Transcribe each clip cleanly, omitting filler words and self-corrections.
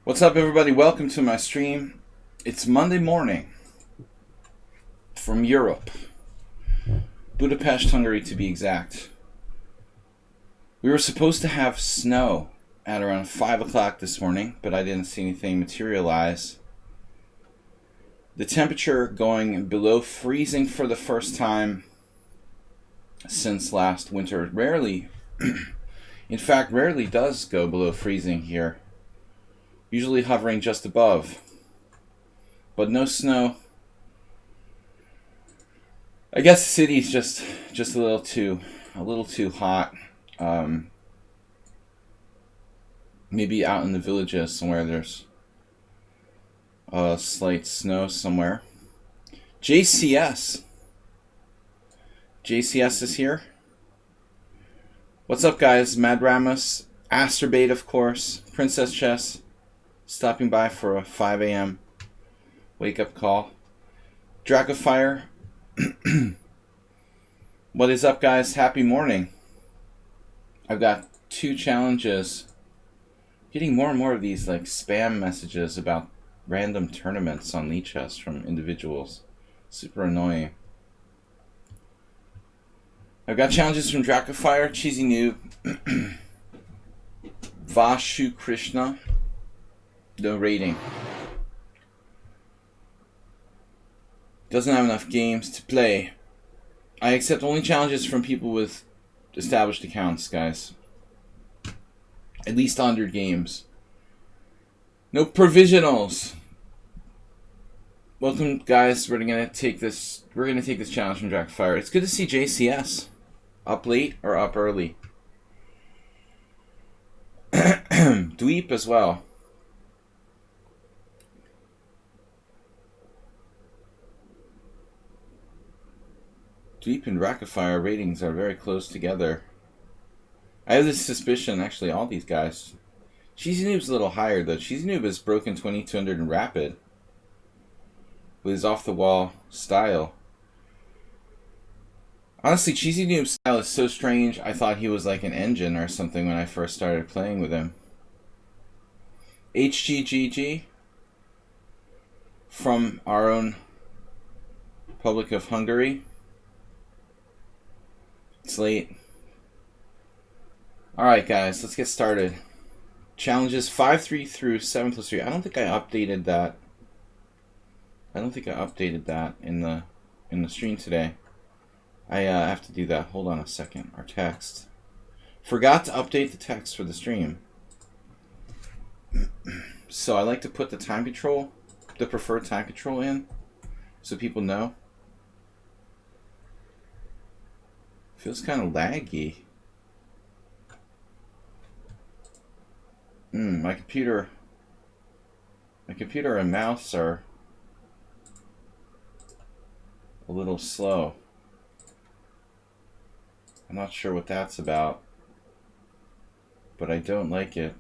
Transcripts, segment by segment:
What's up, everybody? Welcome to my stream. It's Monday morning from Europe, Budapest, Hungary to be exact. We were supposed to have snow at around 5 o'clock this morning, but I didn't see anything materialize. The temperature going below freezing for the first time since last winter. Rarely, in fact, rarely does go below freezing here. Usually hovering just above, but no snow. I guess the city's just a little too hot. Maybe out in the villages somewhere there's slight snow somewhere. JCS is here. What's up, guys? Mad Ramos, Asterbait, of course, Princess Chess. Stopping by for a 5 a.m. wake-up call. Dracofire. What is up, guys? Happy morning. I've got 2 challenges. Getting more and more of these like spam messages about random tournaments on lichess from individuals. Super annoying. I've got challenges from Dracofire, Cheesy Noob, Vashu Krishna. No rating. Doesn't have enough games to play. I accept only challenges from people with established accounts, guys. At least 100 games. No provisionals. Welcome, guys. We're gonna take this challenge from Dracofire. It's good to see JCS. Up late or up early. Dweep as well. Dweep and Dracofire ratings are very close together. I have this suspicion, actually, all these guys. Cheesy Noob's a little higher, though. Cheesy Noob has broken 2200 in Rapid with his off-the-wall style. Honestly, Cheesy Noob's style is so strange, I thought he was like an engine or something when I first started playing with him. HGGG from our own Republic of Hungary. It's late. Alright, guys, let's get started. Challenges 5-3 through 7+3. I don't think I updated that. In the stream today. I have to do that. Hold on a second. Our text. Forgot to update the text for the stream. So I like to put the time control, the preferred time control in, so people know. Feels kind of laggy. My computer and mouse are a little slow. I'm not sure what that's about, but I don't like it.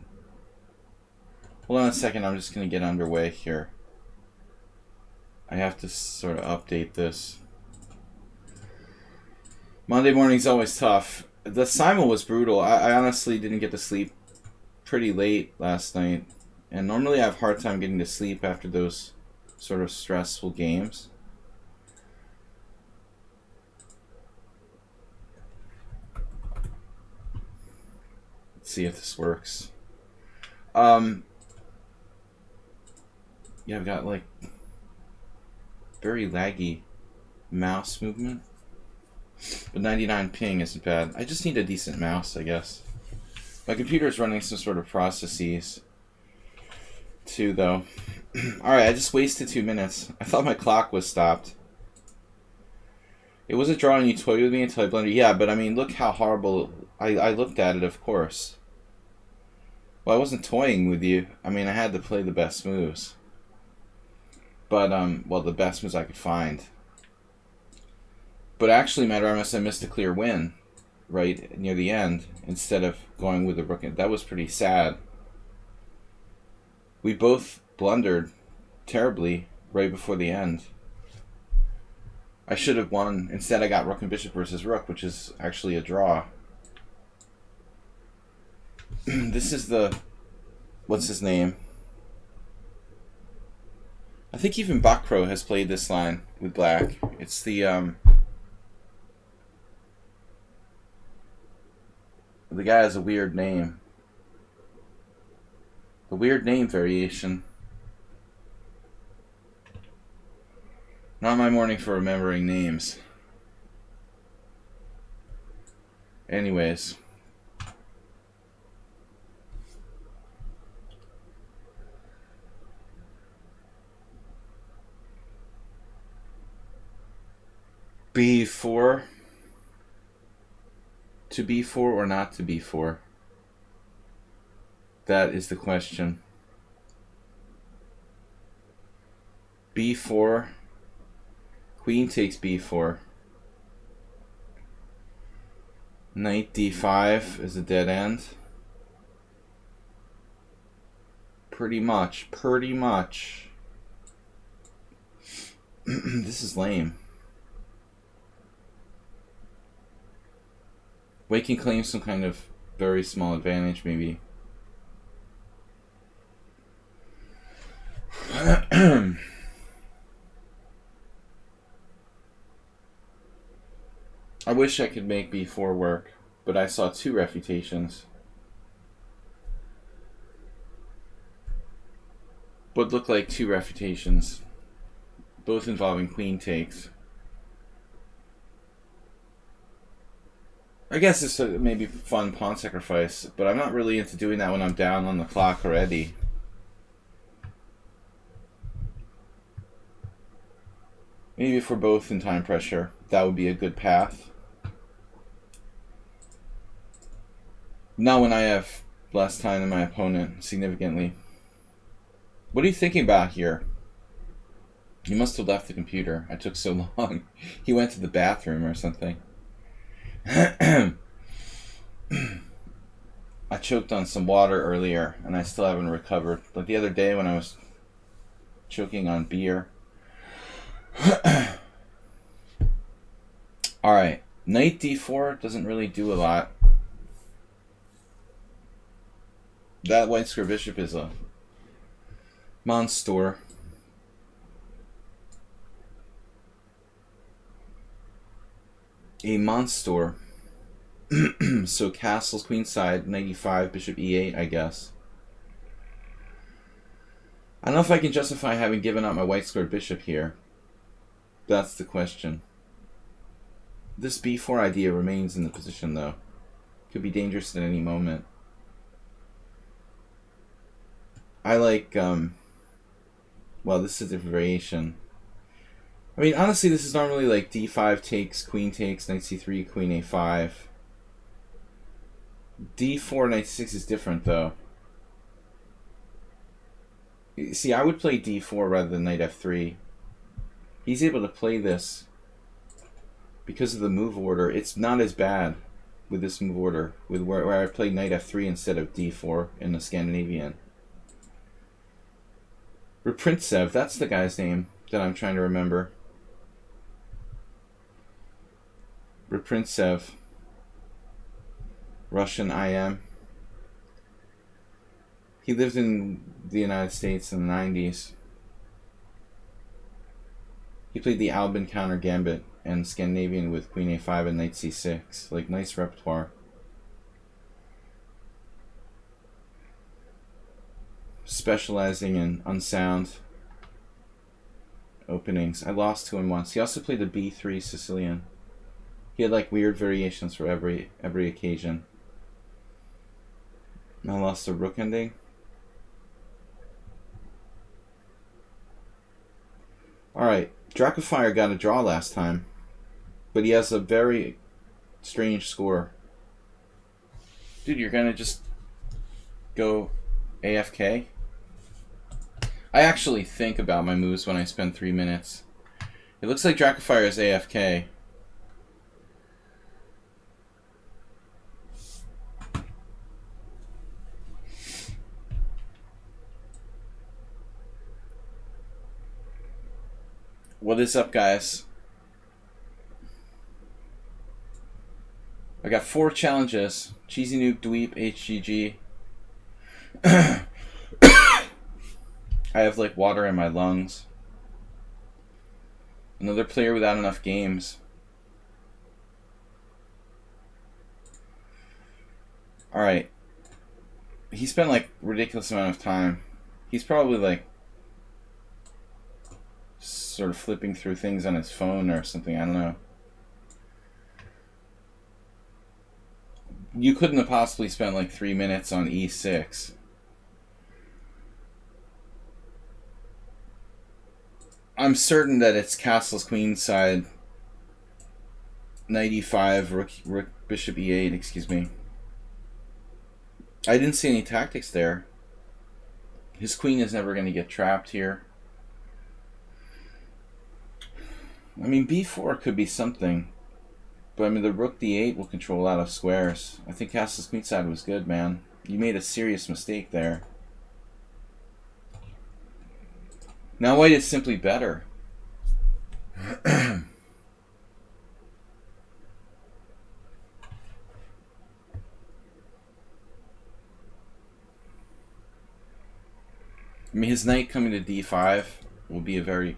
Hold on a second, I'm just going to get underway here. I have to sort of update this. Monday morning's always tough. The simul was brutal. I honestly didn't get to sleep pretty late last night. And normally I have a hard time getting to sleep after those sort of stressful games. Let's see if this works. Yeah, I've got like very laggy mouse movement. But 99 ping isn't bad. I just need a decent mouse, I guess. My computer is running some sort of processes too, though. Alright, I just wasted 2 minutes. I thought my clock was stopped. It was a draw and you toyed with me until I blundered. Yeah, but I mean, look how horrible... I looked at it, of course. Well, I wasn't toying with you. I mean, I had to play the best moves. But, well, the best moves I could find. But actually, Mad Ramos, I missed a clear win right near the end instead of going with the rook. That was pretty sad. We both blundered terribly right before the end. I should have won. Instead, I got rook and bishop versus rook, which is actually a draw. This is the... What's his name? I think even Bakro has played this line with black. It's the guy has a weird name. The weird name variation. Not my morning for remembering names. Anyways. B4. To B4 or not to B4? That is the question. B4. Queen takes B4. Knight D5 is a dead end. Pretty much. This is lame. White can claim some kind of very small advantage, maybe. I wish I could make B4 work, but I saw 2 refutations. Would look like 2 refutations, both involving queen takes. I guess it's a maybe fun pawn sacrifice, but I'm not really into doing that when I'm down on the clock already. Maybe if we're both in time pressure, that would be a good path. Not when I have less time than my opponent, significantly. What are you thinking about here? You must have left the computer. I took so long. He went to the bathroom or something. I choked on some water earlier, and I still haven't recovered. Like the other day when I was choking on beer. Alright, Knight D4 doesn't really do a lot. That white square bishop is a monster. A monster. So castles queenside, knight e5, bishop e8, I guess. I don't know if I can justify having given up my white squared bishop here. That's the question. This b4 idea remains in the position, though. Could be dangerous at any moment. I like, well, this is a different variation. I mean, honestly, this is normally like d5 takes, knight c3, queen a5. d4, knight c6 is different, though. See, I would play d4 rather than knight f3. He's able to play this because of the move order. It's not as bad with this move order, with where I played knight f3 instead of d4 in the Scandinavian. Reprintsev, that's the guy's name that I'm trying to remember. Reprintsev. Russian IM. He lived in the United States in the 90s. He played the Albin counter gambit and Scandinavian with queen a5 and knight c6. Like, nice repertoire. Specializing in unsound openings. I lost to him once. He also played the b3 Sicilian. He had like weird variations for every occasion. I lost a rook ending. Alright, Dracofire got a draw last time, but he has a very strange score. Dude, you're gonna just go AFK? I actually think about my moves when I spend 3 minutes. It looks like Dracofire is AFK. What is up, guys? I got 4 challenges. Cheesy Nuke, Dweep, HGG. I have like water in my lungs. Another player without enough games. Alright. He spent like ridiculous amount of time. He's probably like sort of flipping through things on his phone or something. I don't know. You couldn't have possibly spent like 3 minutes on e6. I'm certain that it's castles queenside, knight e5, rook bishop e8. Excuse me. I didn't see any tactics there. His queen is never going to get trapped here. I mean, b4 could be something. But I mean, the rook d8 will control a lot of squares. I think castles queenside was good, man. You made a serious mistake there. Now white is simply better. I mean, his knight coming to d5 will be a very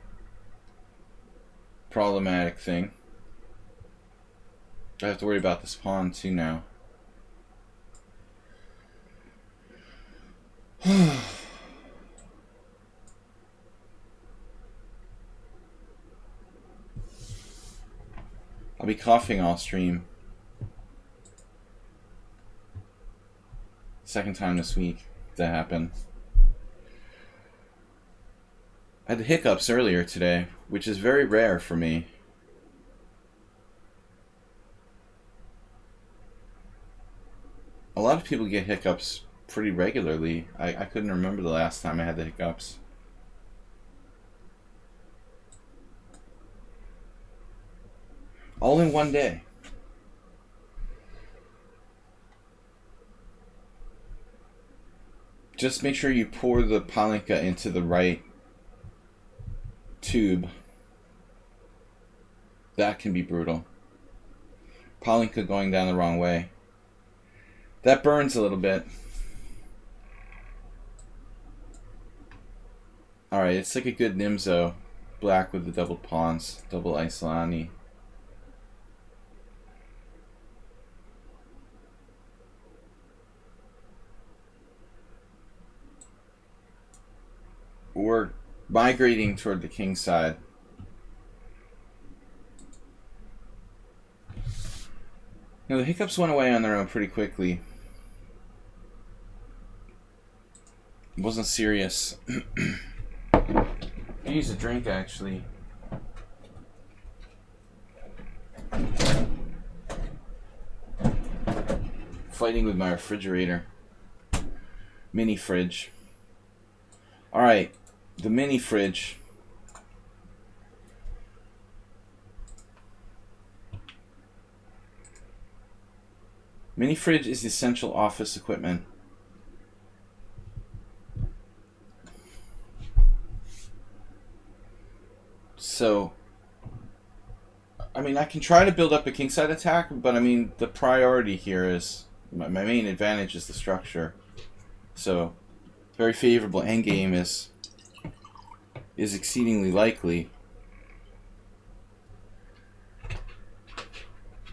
problematic thing. I have to worry about this pawn too now. I'll be coughing all stream. Second time this week that happened. I had the hiccups earlier today, which is very rare for me. A lot of people get hiccups pretty regularly. I couldn't remember the last time I had the hiccups. All in one day. Just make sure you pour the palinka into the right tube. That can be brutal. Palinka going down the wrong way. That burns a little bit. Alright, it's like a good Nimzo. Black with the double pawns. Double Islani. We're migrating toward the king side. Now the hiccups went away on their own pretty quickly. It wasn't serious. I use a drink actually. Fighting with my refrigerator. Mini fridge. Alright, the mini fridge. Mini fridge is essential office equipment. So, I mean, I can try to build up a kingside attack, but I mean, the priority here is, my main advantage is the structure. So, very favorable endgame is exceedingly likely.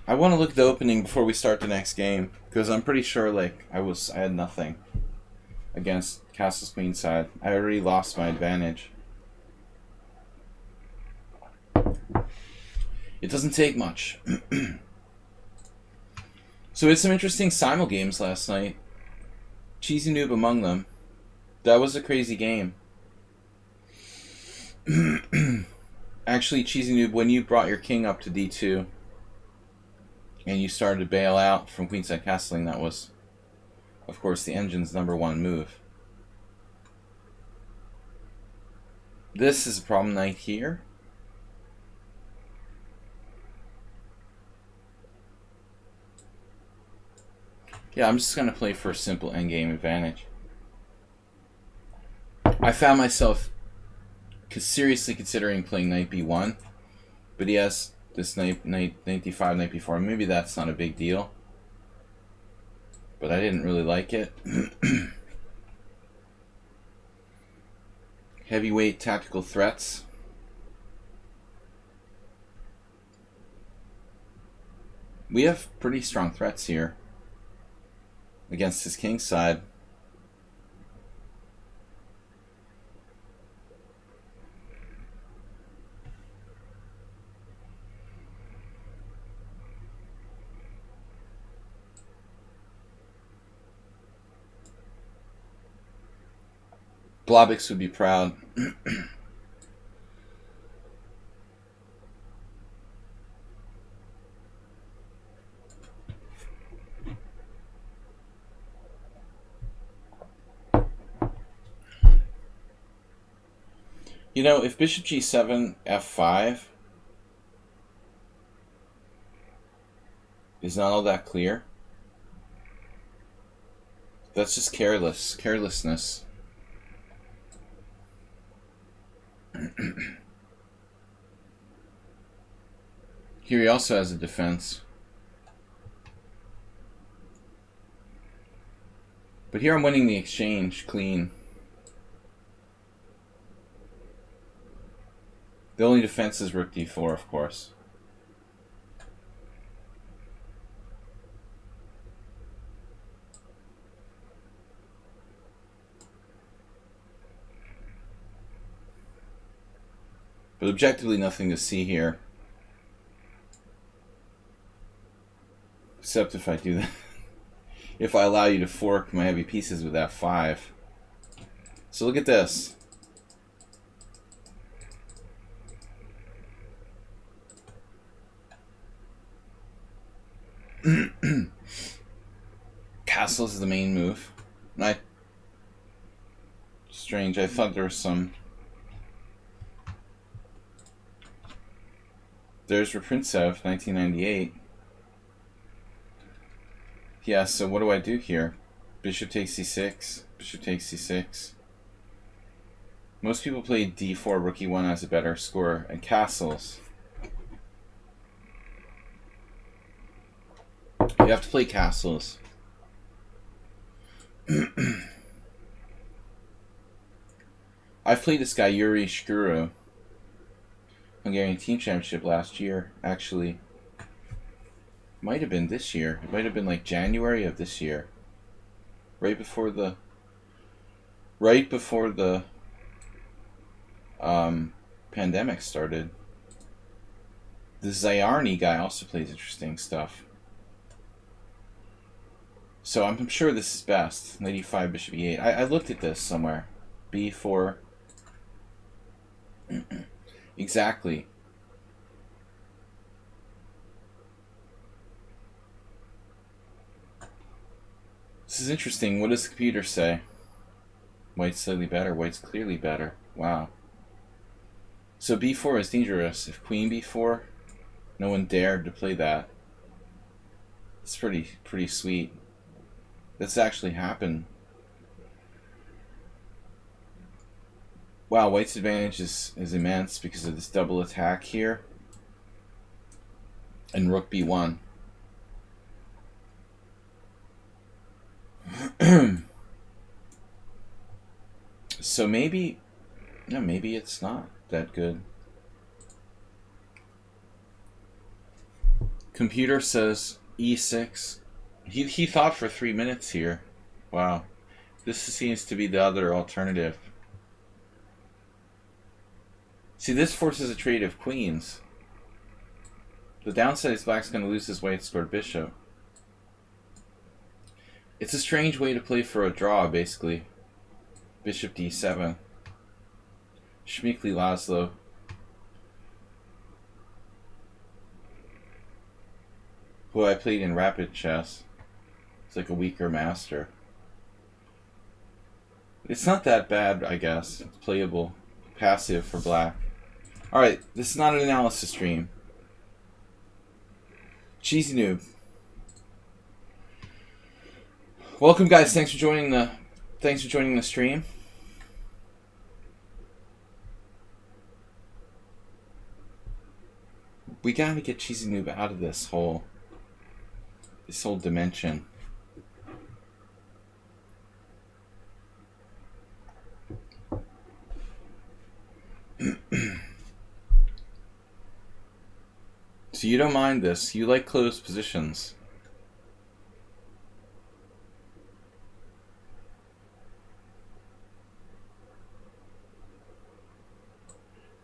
I want to look at the opening before we start the next game, because I'm pretty sure like I had nothing against castles queenside. I already lost my advantage. It doesn't take much. So we had some interesting simul games last night. Cheesy Noob among them. That was a crazy game. Actually, Cheesy Noob, when you brought your king up to d2 and you started to bail out from queenside castling, that was, of course, the engine's #1 move. This is a problem knight here. Yeah, I'm just going to play for a simple endgame advantage. I found myself seriously considering playing knight b1, but he has this knight d5, knight b4. Maybe that's not a big deal, but I didn't really like it. Heavyweight tactical threats. We have pretty strong threats here against his king side. Blobix would be proud. You know, if bishop g7, f5 is not all that clear, that's just carelessness. Here he also has a defense. But here I'm winning the exchange clean. The only defense is rook d4, of course. But objectively, nothing to see here. Except if I do that. If I allow you to fork my heavy pieces with f5. So look at this. Castles is the main move. Strange, I thought there was some... There's Rapintsev, 1998. Yeah, so what do I do here? Bishop takes c6, bishop takes c6. Most people play d4, rook e1 has a better score, and castles. You have to play castles. I've played this guy, Yuri Shkuro, Hungarian Team Championship last year, actually. Might have been this year. It might have been like January of this year. Right before the pandemic started. The Zayarny guy also plays interesting stuff. So I'm sure this is best. Knight e5, bishop e8. I looked at this somewhere. b4. Exactly. This is interesting. What does the computer say? White's slightly better. White's clearly better. Wow. So b4 is dangerous. If queen b4, no one dared to play that. It's pretty sweet. That's actually happened. Wow, White's advantage is immense because of this double attack here. And rook b1. So maybe it's not that good. Computer says e6. He thought for 3 minutes here. Wow. This seems to be the other alternative. See, this forces a trade of queens. The downside is black's going to lose his white scored bishop. It's a strange way to play for a draw, basically. Bishop d7. Shmikli Laszlo. Who I played in rapid chess. It's like a weaker master. It's not that bad, I guess. It's playable. Passive for black. Alright, this is not an analysis stream. Cheesy Noob. Welcome, guys. Thanks for joining the stream. We gotta get Cheesy Noob out of this whole dimension. So you don't mind this. You like closed positions.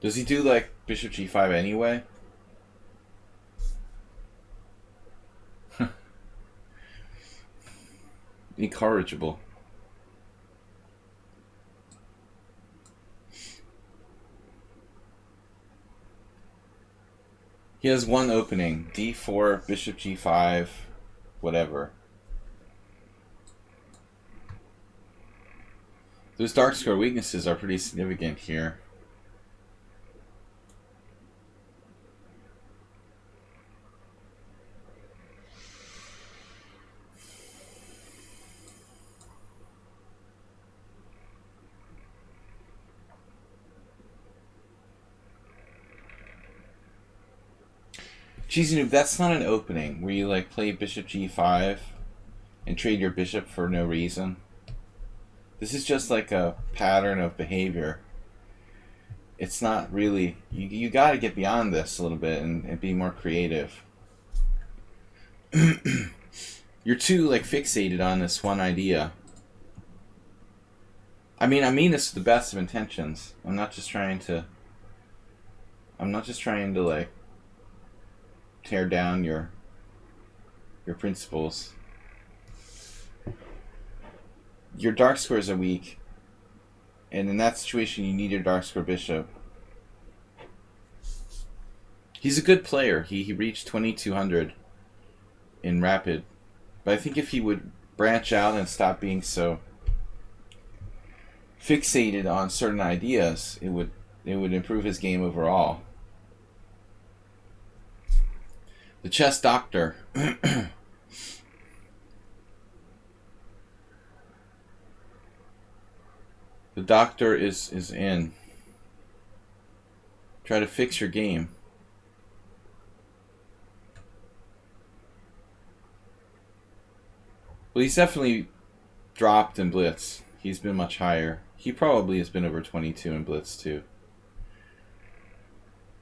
Does he do like bishop g5 anyway? Incorrigible. He has one opening. d4, bishop g5, whatever. Those dark square weaknesses are pretty significant here. Cheesy Noob, that's not an opening where you like play bishop g5 and trade your bishop for no reason. This is just like a pattern of behavior. It's not really... You got to get beyond this a little bit and be more creative. You're too like fixated on this one idea. I mean this with the best of intentions. I'm not just trying to like tear down your principles. Your dark squares are weak, and in that situation you need your dark square bishop. He's a good player. He reached 2200 in Rapid, but I think if he would branch out and stop being so fixated on certain ideas, it would improve his game overall. The chess doctor. The doctor is in. Try to fix your game. Well, he's definitely dropped in Blitz. He's been much higher. He probably has been over 22 in Blitz too.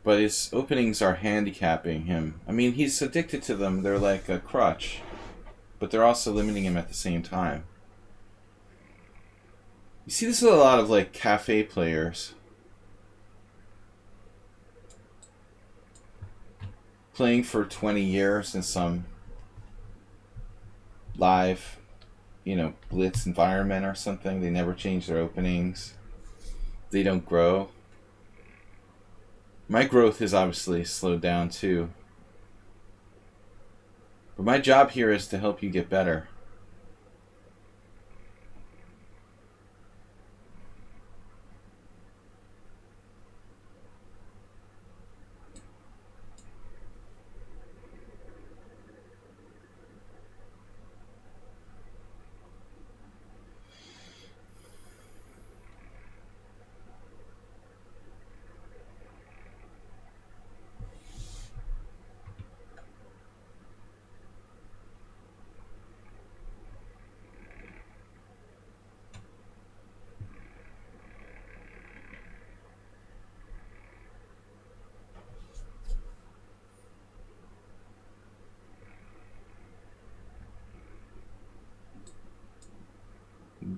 But his openings are handicapping him. I mean, he's addicted to them. They're like a crutch. But they're also limiting him at the same time. You see this with a lot of like cafe players. Playing for 20 years in some live, Blitz environment or something. They never change their openings. They don't grow. My growth is obviously slowed down too. But my job here is to help you get better.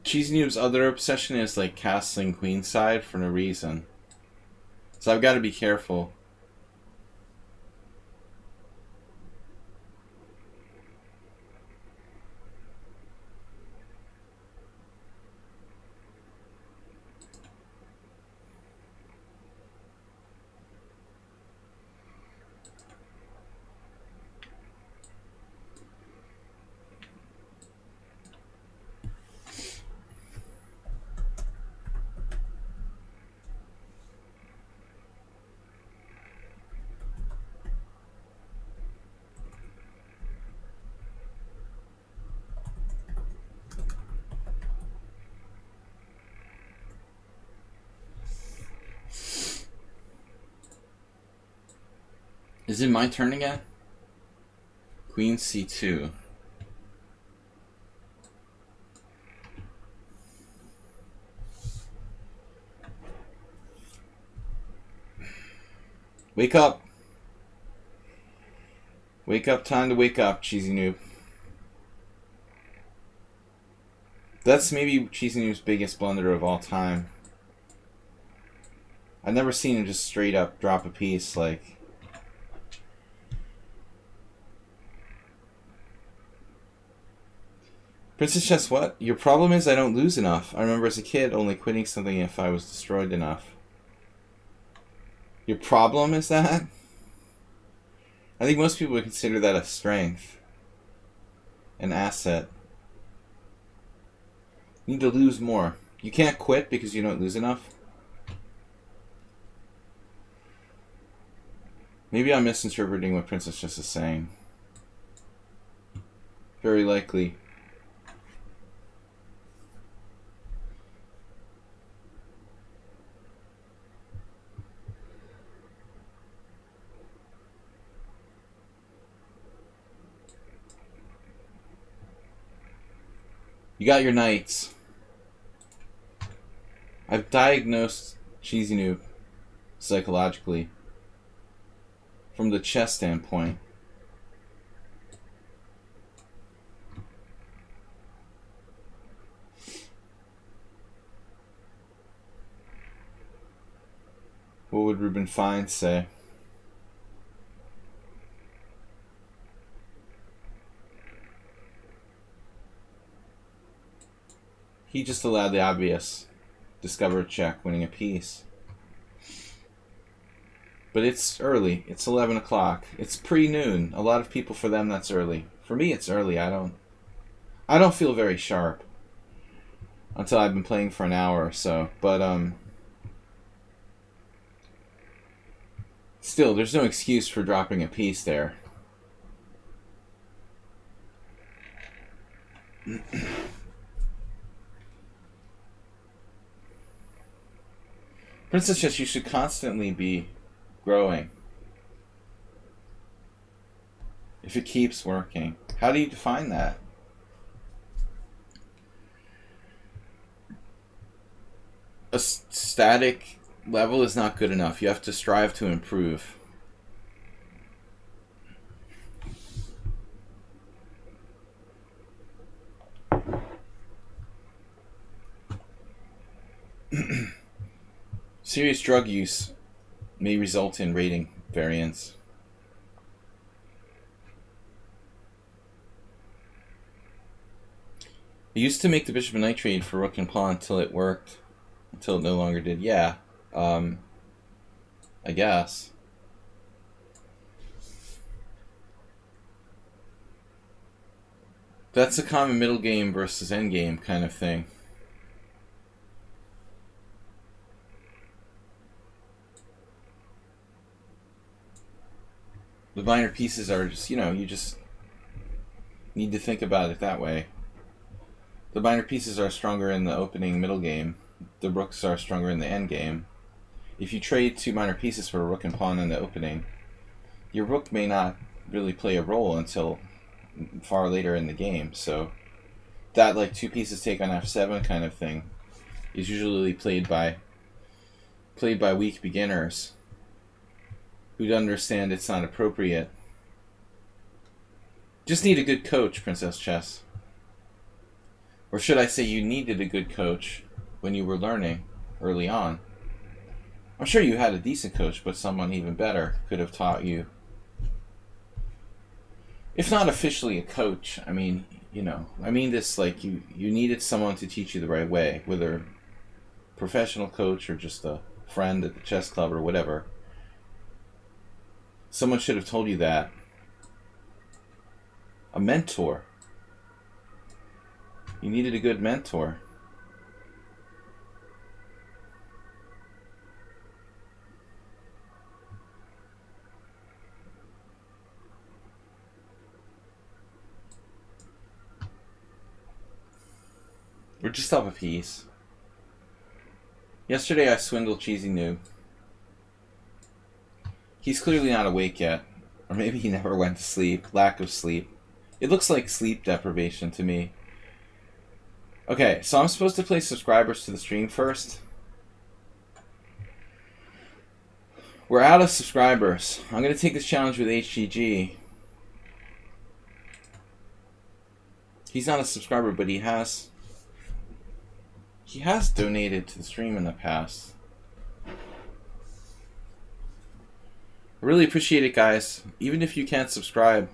Cheesy Noob's other obsession is like castling queenside for no reason. So I've got to be careful. Is it my turn again? Queen c2. Wake up. Wake up, time to wake up, Cheesy Noob. That's maybe Cheesy Noob's biggest blunder of all time. I've never seen him just straight up drop a piece like... Princess Chess, what? Your problem is I don't lose enough. I remember as a kid only quitting something if I was destroyed enough. Your problem is that? I think most people would consider that a strength. An asset. You need to lose more. You can't quit because you don't lose enough. Maybe I'm misinterpreting what Princess Chess is saying. Very likely. You got your knights. I've diagnosed Cheesy Noob psychologically from the chess standpoint. What would Reuben Fine say? He just allowed the obvious. Discover a check, winning a piece. But it's early. It's 11 o'clock. It's pre-noon. A lot of people, for them, that's early. For me, it's early. I don't feel very sharp until I've been playing for an hour or so. But still, there's no excuse for dropping a piece there. Princess Chess, you should constantly be growing. If it keeps working. How do you define that? A static level is not good enough. You have to strive to improve. Serious drug use may result in rating variance. I used to make the bishop and knight trade for rook and pawn until it worked. Until it no longer did. Yeah. I guess. That's a common middle game versus end game kind of thing. The minor pieces are just, you just need to think about it that way. The minor pieces are stronger in the opening middle game. The rooks are stronger in the end game. If you trade two minor pieces for a rook and pawn in the opening, your rook may not really play a role until far later in the game. So that like two pieces take on f7 kind of thing is usually played by weak beginners who'd understand it's not appropriate. Just need a good coach, Princess Chess. Or should I say you needed a good coach when you were learning early on. I'm sure you had a decent coach, but someone even better could have taught you. If not officially a coach, I mean this like you needed someone to teach you the right way, whether a professional coach or just a friend at the chess club or whatever. Someone should have told you that. A mentor. You needed a good mentor. We're just off a piece. Yesterday I swindled Cheesy Noob. He's clearly not awake yet. Or maybe he never went to sleep. Lack of sleep. It looks like sleep deprivation to me. Okay, so I'm supposed to play subscribers to the stream first. We're out of subscribers. I'm going to take this challenge with HGG. He's not a subscriber, but he has donated to the stream in the past. I really appreciate it, guys. Even if you can't subscribe,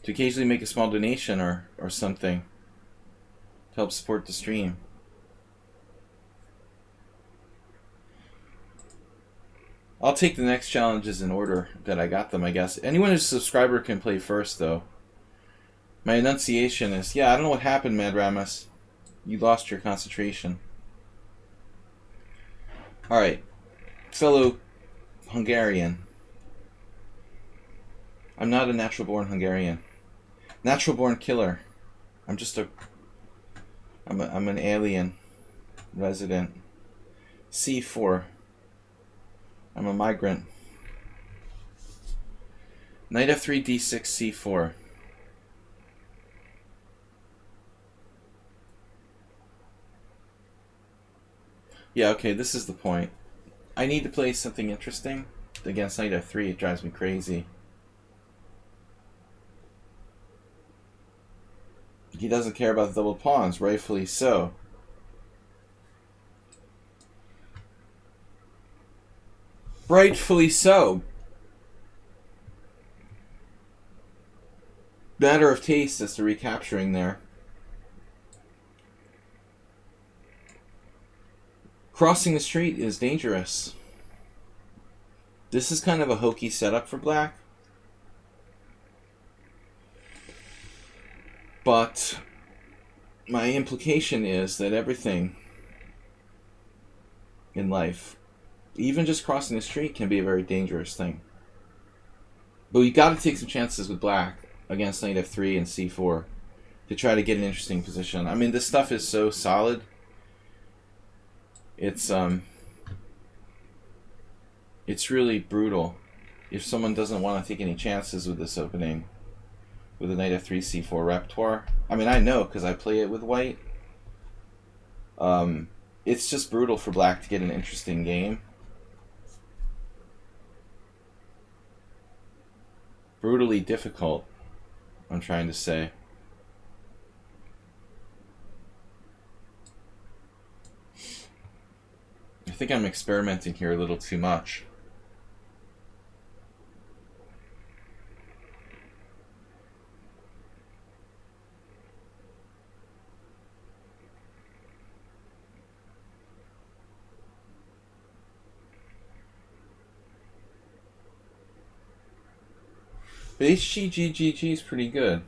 to occasionally make a small donation or something to help support the stream. I'll take the next challenges in order that I got them, I guess. Anyone who's a subscriber can play first, though. My enunciation is, yeah, I don't know what happened, Mad Ramus. You lost your concentration. Alright. Fellow Hungarian. I'm not a natural-born Hungarian. Natural-born killer. I'm an alien resident. C4. I'm a migrant. Knight f3, d6, c4. Yeah, okay, this is the point. I need to play something interesting against knight f3. It drives me crazy. He doesn't care about the double pawns, rightfully so. Rightfully so. Matter of taste as to recapturing there. Crossing the street is dangerous. This is kind of a hokey setup for black. But my implication is that everything in life, even just crossing the street, can be a very dangerous thing. But you got to take some chances with black against knight f3 and c4 to try to get an interesting position. I mean, this stuff is so solid. It's really brutal if someone doesn't want to take any chances with this opening with a knight f3 c4 repertoire. I mean, I know because I play it with white. It's just brutal for black to get an interesting game. Brutally difficult, I'm trying to say. I think I'm experimenting here a little too much. But HGGGG is pretty good.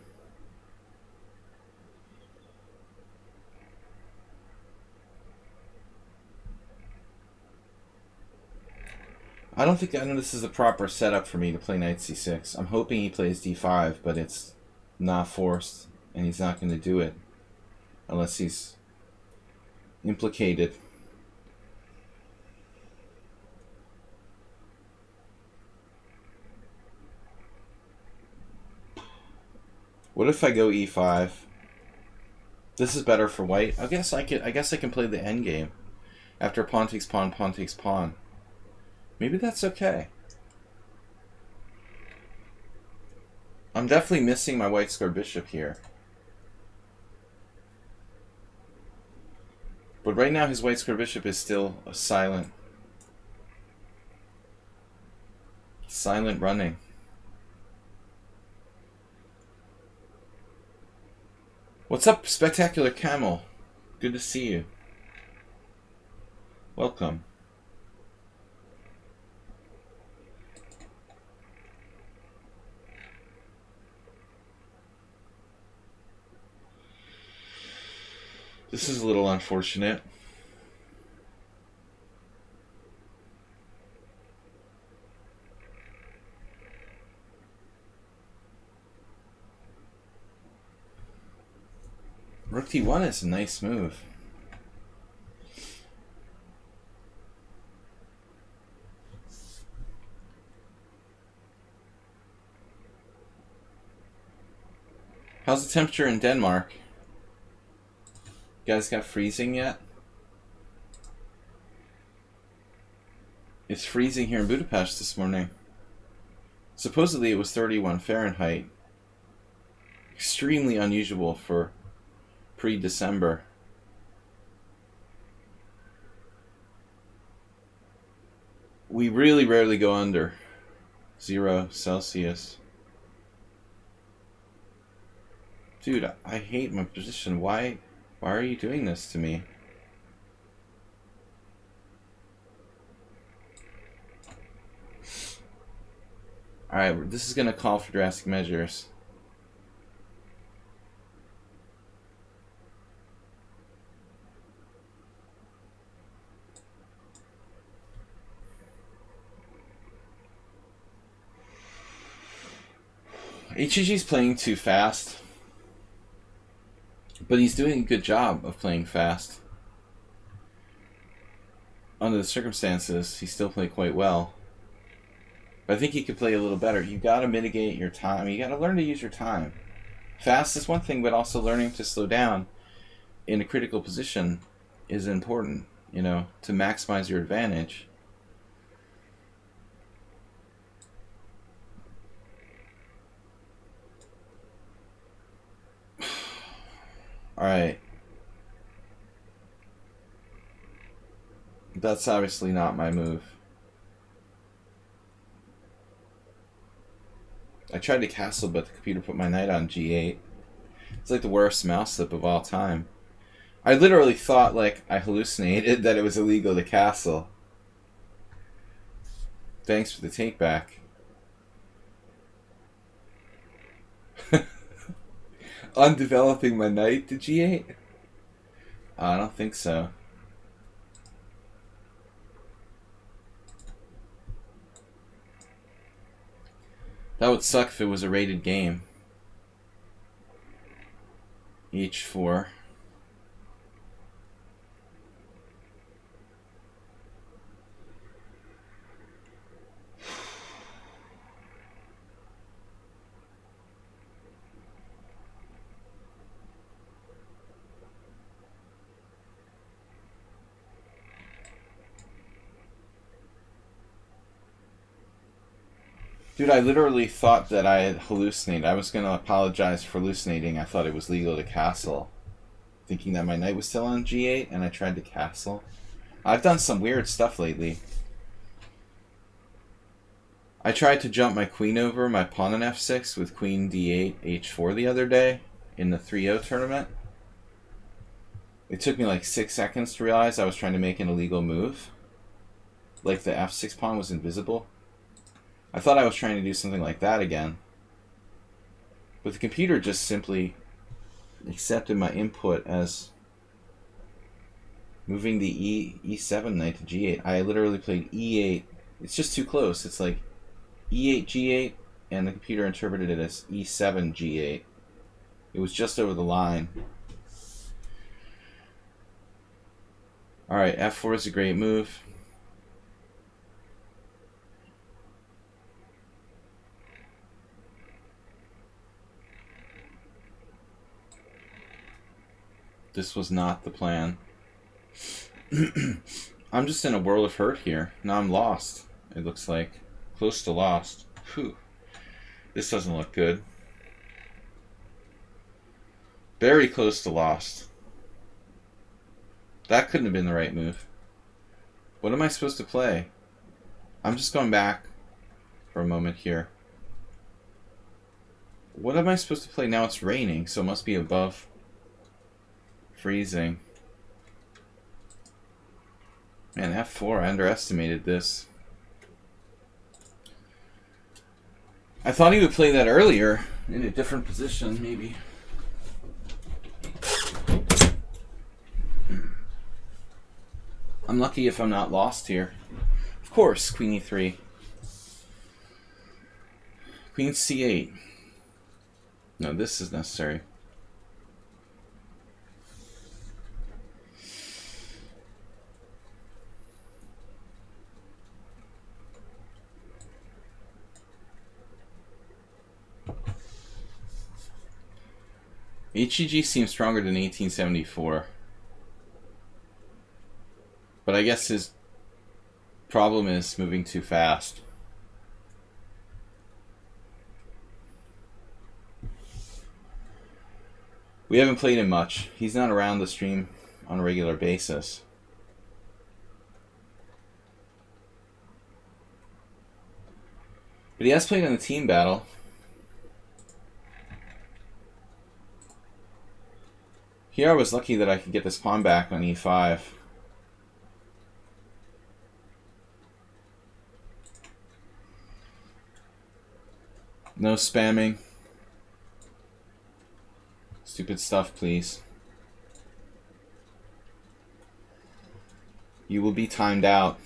I know this is the proper setup for me to play knight c6. I'm hoping he plays d5, but it's not forced, and he's not going to do it unless he's implicated. What if I go e5? This is better for white. I guess I can play the endgame. After pawn takes pawn, pawn takes pawn. Maybe that's okay. I'm definitely missing my white square bishop here. But right now his white square bishop is still a silent running. What's up, Spectacular Camel? Good to see you. Welcome. This is a little unfortunate. Rook d1 is a nice move. How's the temperature in Denmark? You guys got freezing yet? It's freezing here in Budapest this morning. Supposedly it was 31 Fahrenheit. Extremely unusual for pre-December. We really rarely go under 0 Celsius. Dude, I hate my position. Why are you doing this to me? Alright, this is going to call for drastic measures. HG's playing too fast, but he's doing a good job of playing fast. Under the circumstances, he still played quite well. But I think he could play a little better. You got to mitigate your time. You got to learn to use your time. Fast is one thing, but also learning to slow down in a critical position is important, you know, to maximize your advantage. Alright. That's obviously not my move. I tried to castle, but the computer put my knight on g8. It's like the worst mouse slip of all time. I literally thought, like, I hallucinated that it was illegal to castle. Thanks for the take back. Undeveloping my knight to g8? I don't think so. That would suck if it was a rated game. H4. Dude, I literally thought that I had hallucinated. I was going to apologize for hallucinating. I thought it was legal to castle. Thinking that my knight was still on g8, and I tried to castle. I've done some weird stuff lately. I tried to jump my queen over my pawn on f6 with queen d8, h4 the other day in the 3-0 tournament. It took me like 6 seconds to realize I was trying to make an illegal move. Like the f6 pawn was invisible. I thought I was trying to do something like that again. But the computer just simply accepted my input as moving the e7 knight to g8. I literally played e8. It's just too close. It's like e8, g8, and the computer interpreted it as e7, g8. It was just over the line. Alright, f4 is a great move. This was not the plan. I'm just in a world of hurt here. Now I'm lost. It looks like. Close to lost. Whew. This doesn't look good. Very close to lost. That couldn't have been the right move. What am I supposed to play? I'm just going back for a moment here. What am I supposed to play? Now it's raining, so it must be above freezing. Man, f4, I underestimated this. I thought he would play that earlier in a different position, maybe. I'm lucky if I'm not lost here. Of course, queen e3. Queen c8. No, this is necessary. HEG seems stronger than 1874. But I guess his problem is moving too fast. We haven't played him much. He's not around the stream on a regular basis. But he has played in a team battle. Here I was lucky that I could get this pawn back on e5. No spamming. Stupid stuff, please. You will be timed out.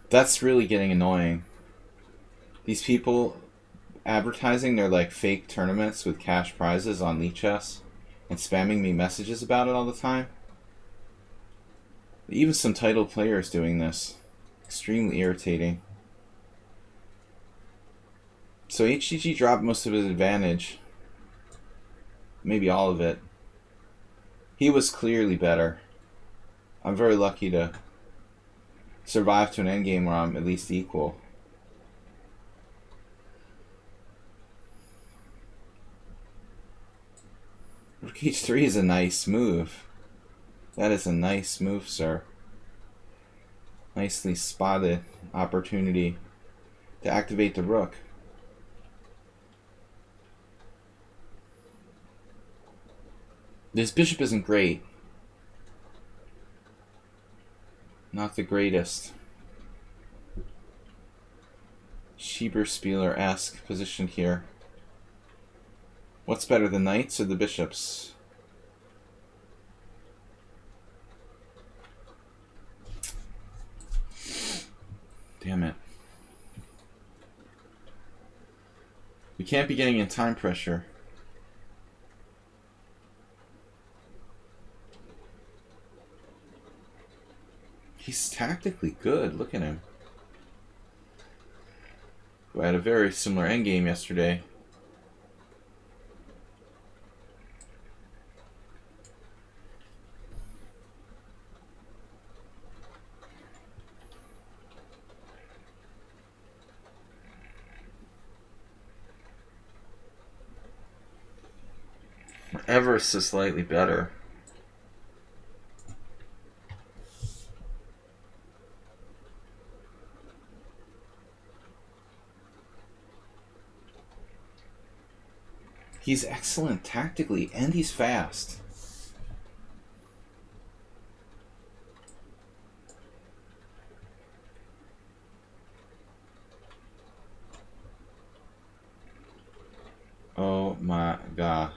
That's really getting annoying. These people advertising their like fake tournaments with cash prizes on lichess and spamming me messages about it all the time. Even some titled players doing this. Extremely irritating. So HGG dropped most of his advantage. Maybe all of it. He was clearly better. I'm very lucky to survive to an endgame where I'm at least equal. Rook h3 is a nice move. That is a nice move, sir. Nicely spotted opportunity to activate the rook. This bishop isn't great. Not the greatest. Schieberspieler-esque position here. What's better, the knights or the bishops? Damn it. We can't be getting in time pressure. He's tactically good. Look at him. I had a very similar endgame yesterday. Ever so slightly better. He's excellent tactically, and he's fast. Oh my god.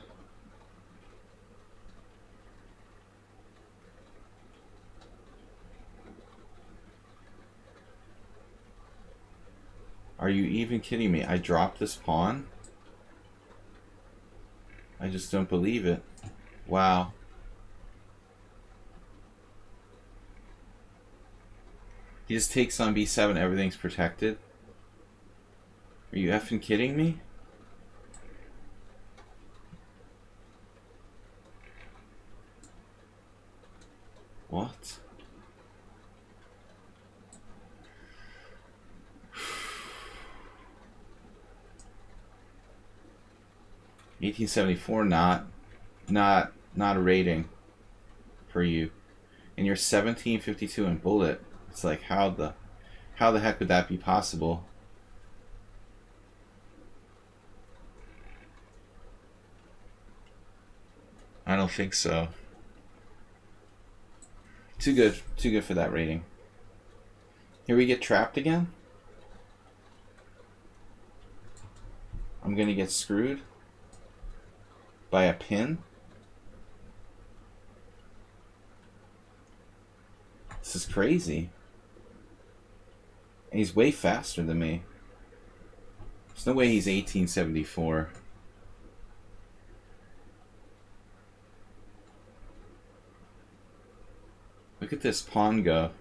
Are you even kidding me? I dropped this pawn? I just don't believe it. Wow. He just takes on b7, everything's protected. Are you effing kidding me? What? $1874, not a rating for you. And you're 1752 in bullet. It's like how the heck would that be possible? I don't think so. Too good for that rating. Here we get trapped again. I'm gonna get screwed by a pin. This is crazy. And he's way faster than me. There's no way he's 1874. Look at this pawn go.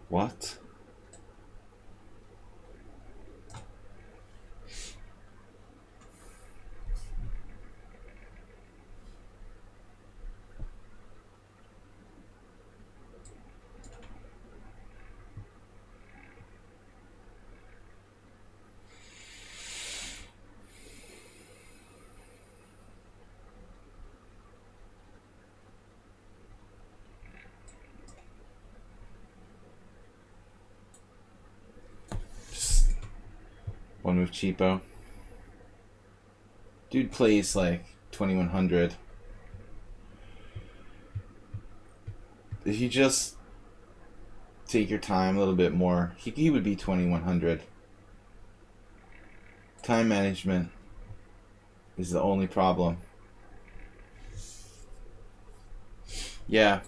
What? one move cheapo. Dude plays like 2100. If you just take your time a little bit more, he would be 2100. Time management is the only problem. Yeah,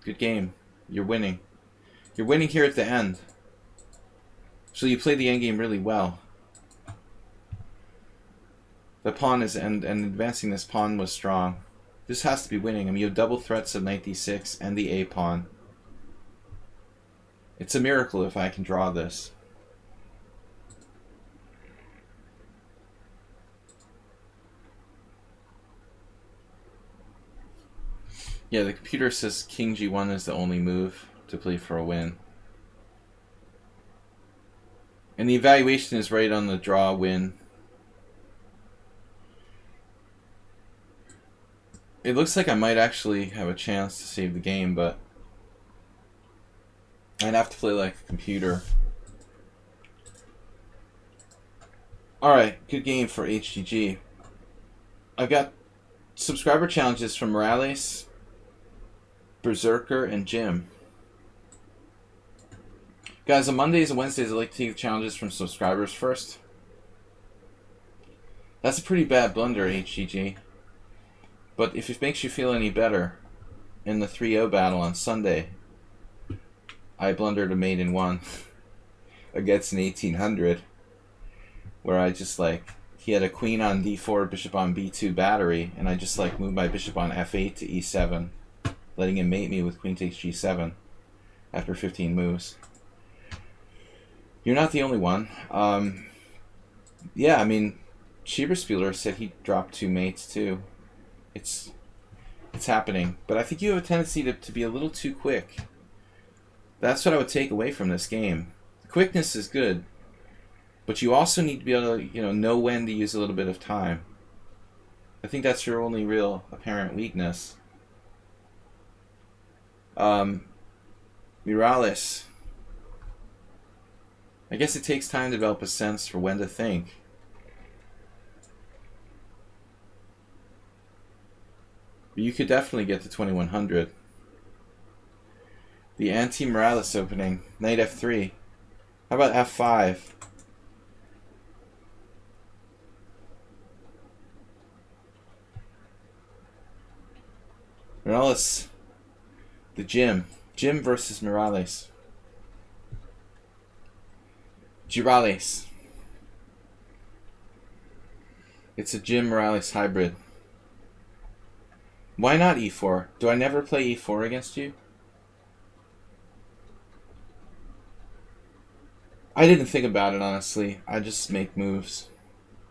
good game. You're winning. You're winning here at the end. So you play the endgame really well. The pawn is, and advancing this pawn was strong. This has to be winning. I mean, you have double threats of knight d6 and the a pawn. It's a miracle if I can draw this. Yeah, the computer says king g1 is the only move to play for a win. And the evaluation is right on the draw win. It looks like I might actually have a chance to save the game, but I'd have to play like a computer. Alright, good game for HGG. I've got subscriber challenges from Morales, Berserker, and Jim. Guys, on Mondays and Wednesdays, I like to take challenges from subscribers first. That's a pretty bad blunder, HGG. But if it makes you feel any better, in the 3-0 battle on Sunday, I blundered a mate in 1 against an 1800, where I just he had a queen on d4, bishop on b2 battery, and I just moved my bishop on f8 to e7, letting him mate me with queen takes g7 after 15 moves. You're not the only one. Yeah, I mean, Schieberspieler said he dropped 2 mates too. It's happening, but I think you have a tendency to be a little too quick. That's what I would take away from this game. Quickness is good, but you also need to be able to, know when to use a little bit of time. I think that's your only real apparent weakness. Morales. I guess it takes time to develop a sense for when to think. But you could definitely get to 2100. The anti-Morales opening. Knight f3. How about f5? Morales. The Jim. Jim versus Morales. Girales. It's a Jim Morales hybrid. Why not e4? Do I never play e4 against you? I didn't think about it, honestly. I just make moves.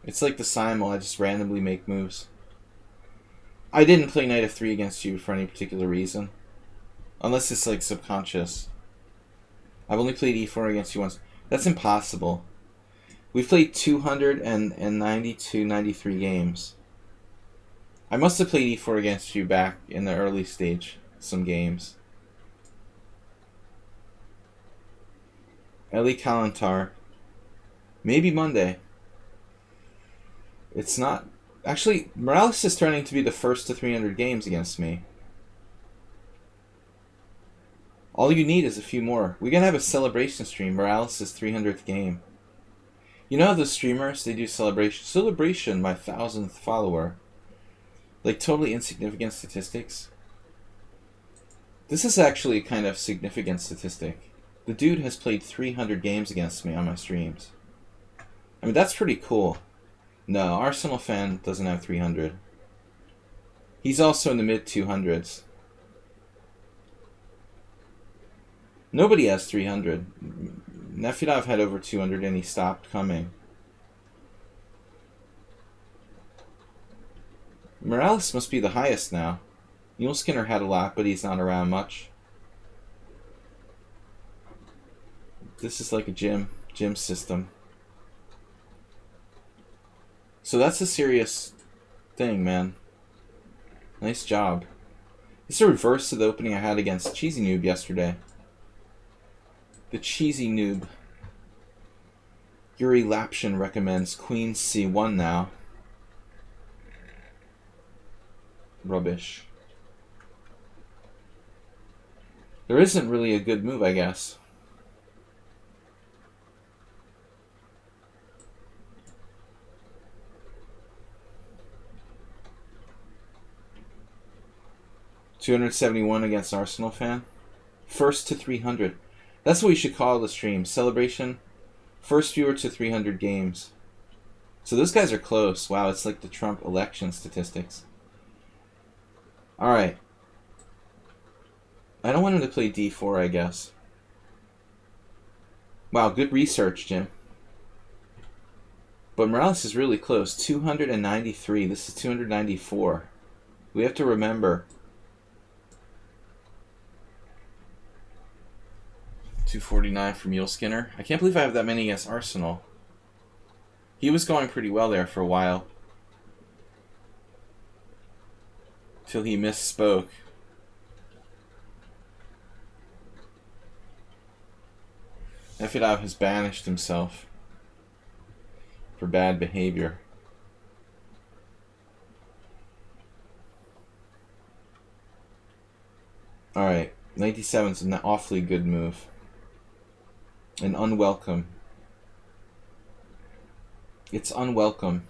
It's like the Simul, I just randomly make moves. I didn't play knight f3 against you for any particular reason. Unless it's subconscious. I've only played e4 against you once. That's impossible. We've played 292, 93 games. I must have played e4 against you back in the early stage, some games. Eli Kalantar. Maybe Monday. It's not. Actually, Morales is turning to be the first to 300 games against me. All you need is a few more. We're going to have a celebration stream. Morales' 300th game. You know the streamers, they do celebration. Celebration, my 1000th follower. Totally insignificant statistics. This is actually a kind of significant statistic. The dude has played 300 games against me on my streams. I mean, that's pretty cool. No, Arsenal fan doesn't have 300. He's also in the mid-200s. Nobody has 300. Nefedov had over 200 and he stopped coming. Morales must be the highest now. Neil Skinner had a lot, but he's not around much. This is like a gym system. So that's a serious thing, man. Nice job. This is a reverse of the opening I had against Cheesy Noob yesterday. The Cheesy Noob. Yuri Lapshin recommends Queen C1 now. Rubbish. There isn't really a good move, I guess. $271 against Arsenal fan. First to 300. That's what we should call the stream. Celebration. First viewer to 300 games. So those guys are close. Wow, it's like the Trump election statistics. Alright. I don't want him to play d4, I guess. Wow, good research, Jim. But Morales is really close. 293. This is 294. We have to remember. 249 for Mule Skinner. I can't believe I have that many against Arsenal. He was going pretty well there for a while. Till he misspoke. Nefedov has banished himself for bad behavior. Alright, 97 is an awfully good move. And unwelcome. It's unwelcome.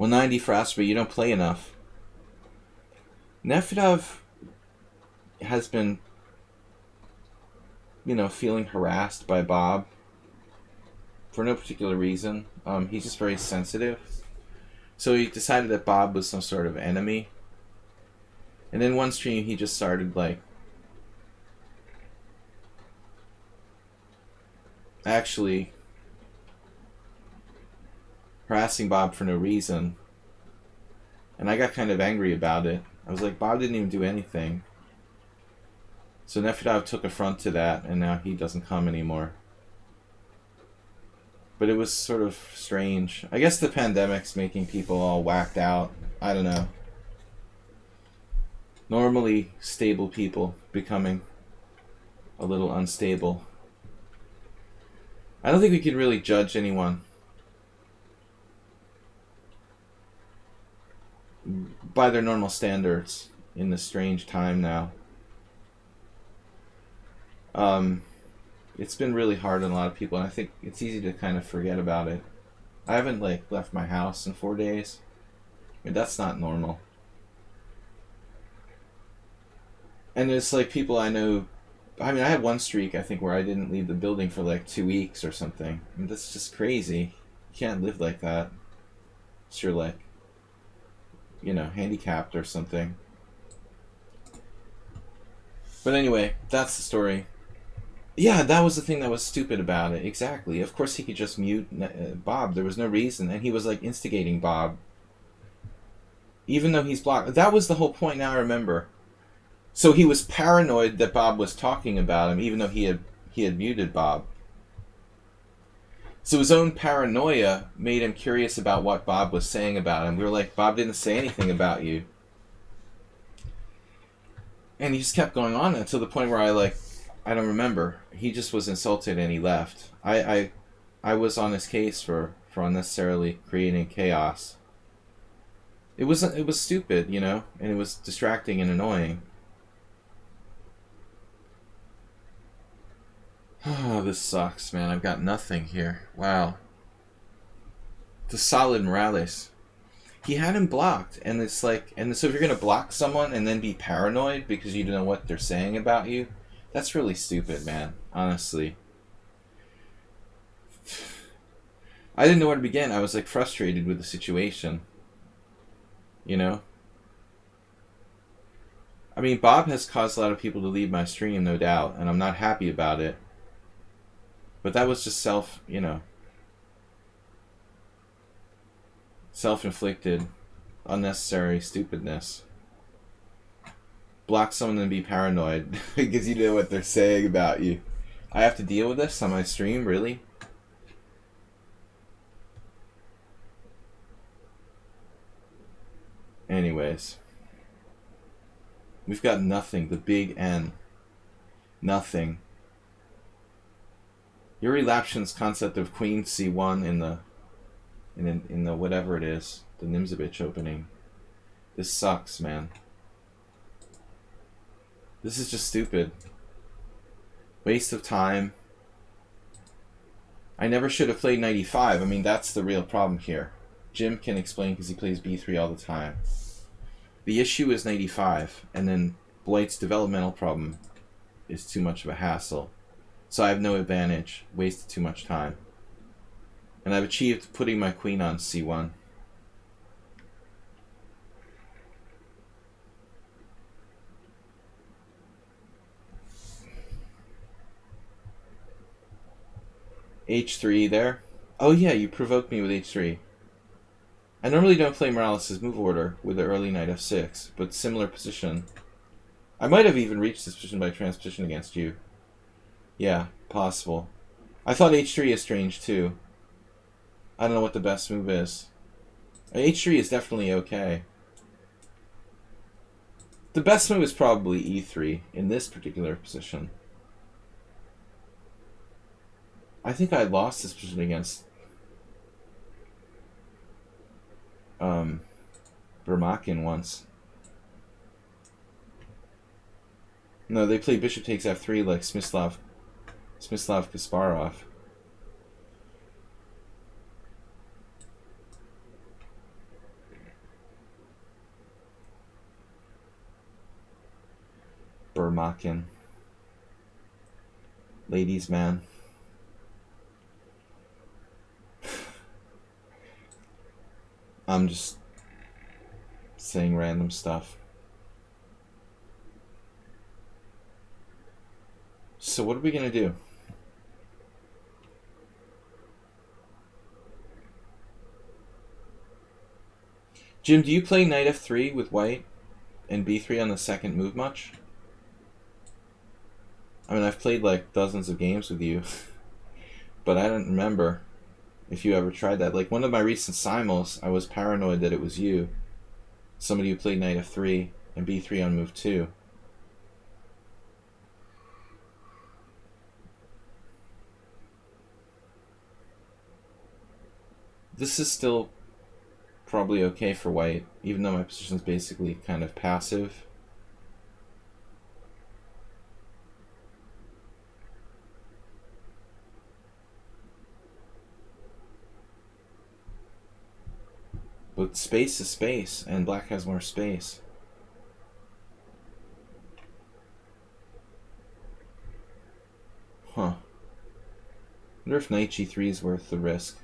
$190 for Asper, you don't play enough. Nefedov has been, feeling harassed by Bob for no particular reason. He's just very sensitive. So he decided that Bob was some sort of enemy. And then one stream he just started actually harassing Bob for no reason. And I got kind of angry about it. I was like, Bob didn't even do anything. So Nefedov took affront to that, and now he doesn't come anymore. But it was sort of strange. I guess the pandemic's making people all whacked out. I don't know. Normally stable people becoming a little unstable. I don't think we can really judge anyone by their normal standards in this strange time now. It's been really hard on a lot of people, and I think it's easy to kind of forget about it. I haven't left my house in 4 days. I mean, that's not normal. And it's people I know. I mean, I had one streak, I think, where I didn't leave the building for 2 weeks or something. I mean, that's just crazy. You can't live like that. It's you're handicapped or something. But anyway, that's the story. Yeah, that was the thing that was stupid about it. Exactly. Of course he could just mute Bob. There was no reason. And he was instigating Bob. Even though he's blocked. That was the whole point, now I remember. So he was paranoid that Bob was talking about him, even though he had muted Bob. So his own paranoia made him curious about what Bob was saying about him. We were like, Bob didn't say anything about you. And he just kept going on until the point where I don't remember. He just was insulted and he left. I was on his case for unnecessarily creating chaos. It was stupid, and it was distracting and annoying. Oh, this sucks, man. I've got nothing here. Wow. The solid Morales. He had him blocked, and it's so if you're gonna block someone and then be paranoid because you don't know what they're saying about you, that's really stupid, man. Honestly. I didn't know where to begin. I was frustrated with the situation. I mean, Bob has caused a lot of people to leave my stream, no doubt, and I'm not happy about it. But that was just self-inflicted, unnecessary stupidness. Block someone and be paranoid because you know what they're saying about you. I have to deal with this on my stream, really? Anyways. We've got nothing. The big N. Nothing. Yuri Lapshin's concept of Queen C1 in the whatever it is, the Nimzovich opening. This sucks, man. This is just stupid. Waste of time. I never should have played 95. I mean, that's the real problem here. Jim can explain because he plays B3 all the time. The issue is 95, and then Blight's developmental problem is too much of a hassle. So I have no advantage, wasted too much time. And I've achieved putting my queen on C1. H3 there. Oh yeah, you provoked me with H3. I normally don't play Morales' move order with the early knight F6, but similar position. I might have even reached this position by transposition against you. Yeah, possible. I thought H3 is strange too. I don't know what the best move is. H3 is definitely okay. The best move is probably E3 in this particular position. I think I lost this position against Bermakin once. No, they played bishop takes F3 like Smyslov Kasparov. Bermakin. Ladies man. I'm just saying random stuff. So what are we gonna do? Jim, do you play knight F3 with white and B3 on the second move much? I mean, I've played like dozens of games with you, but I don't remember if you ever tried that. Like one of my recent simuls, I was paranoid that it was you. Somebody who played knight F3 and B3 on move 2. This is still probably okay for white, even though my position is basically kind of passive. But space is space, and black has more space. Huh. I wonder if knight G3 is worth the risk.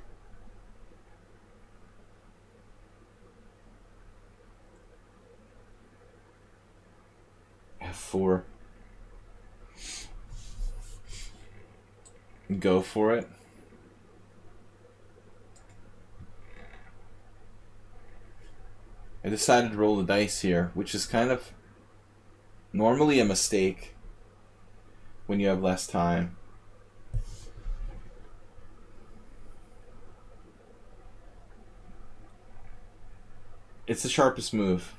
F4. Go for it. I decided to roll the dice here, which is kind of normally a mistake when you have less time. It's the sharpest move.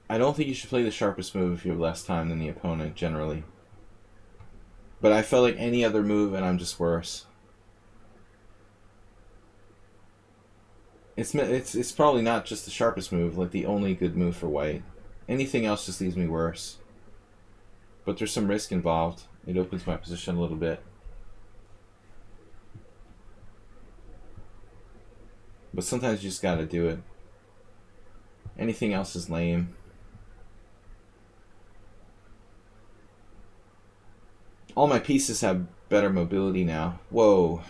I don't think you should play the sharpest move if you have less time than the opponent, generally. But I felt like any other move and I'm just worse. It's probably not just the sharpest move, like the only good move for white. Anything else just leaves me worse. But there's some risk involved. It opens my position a little bit. But sometimes you just gotta do it. Anything else is lame. All my pieces have better mobility now. Whoa.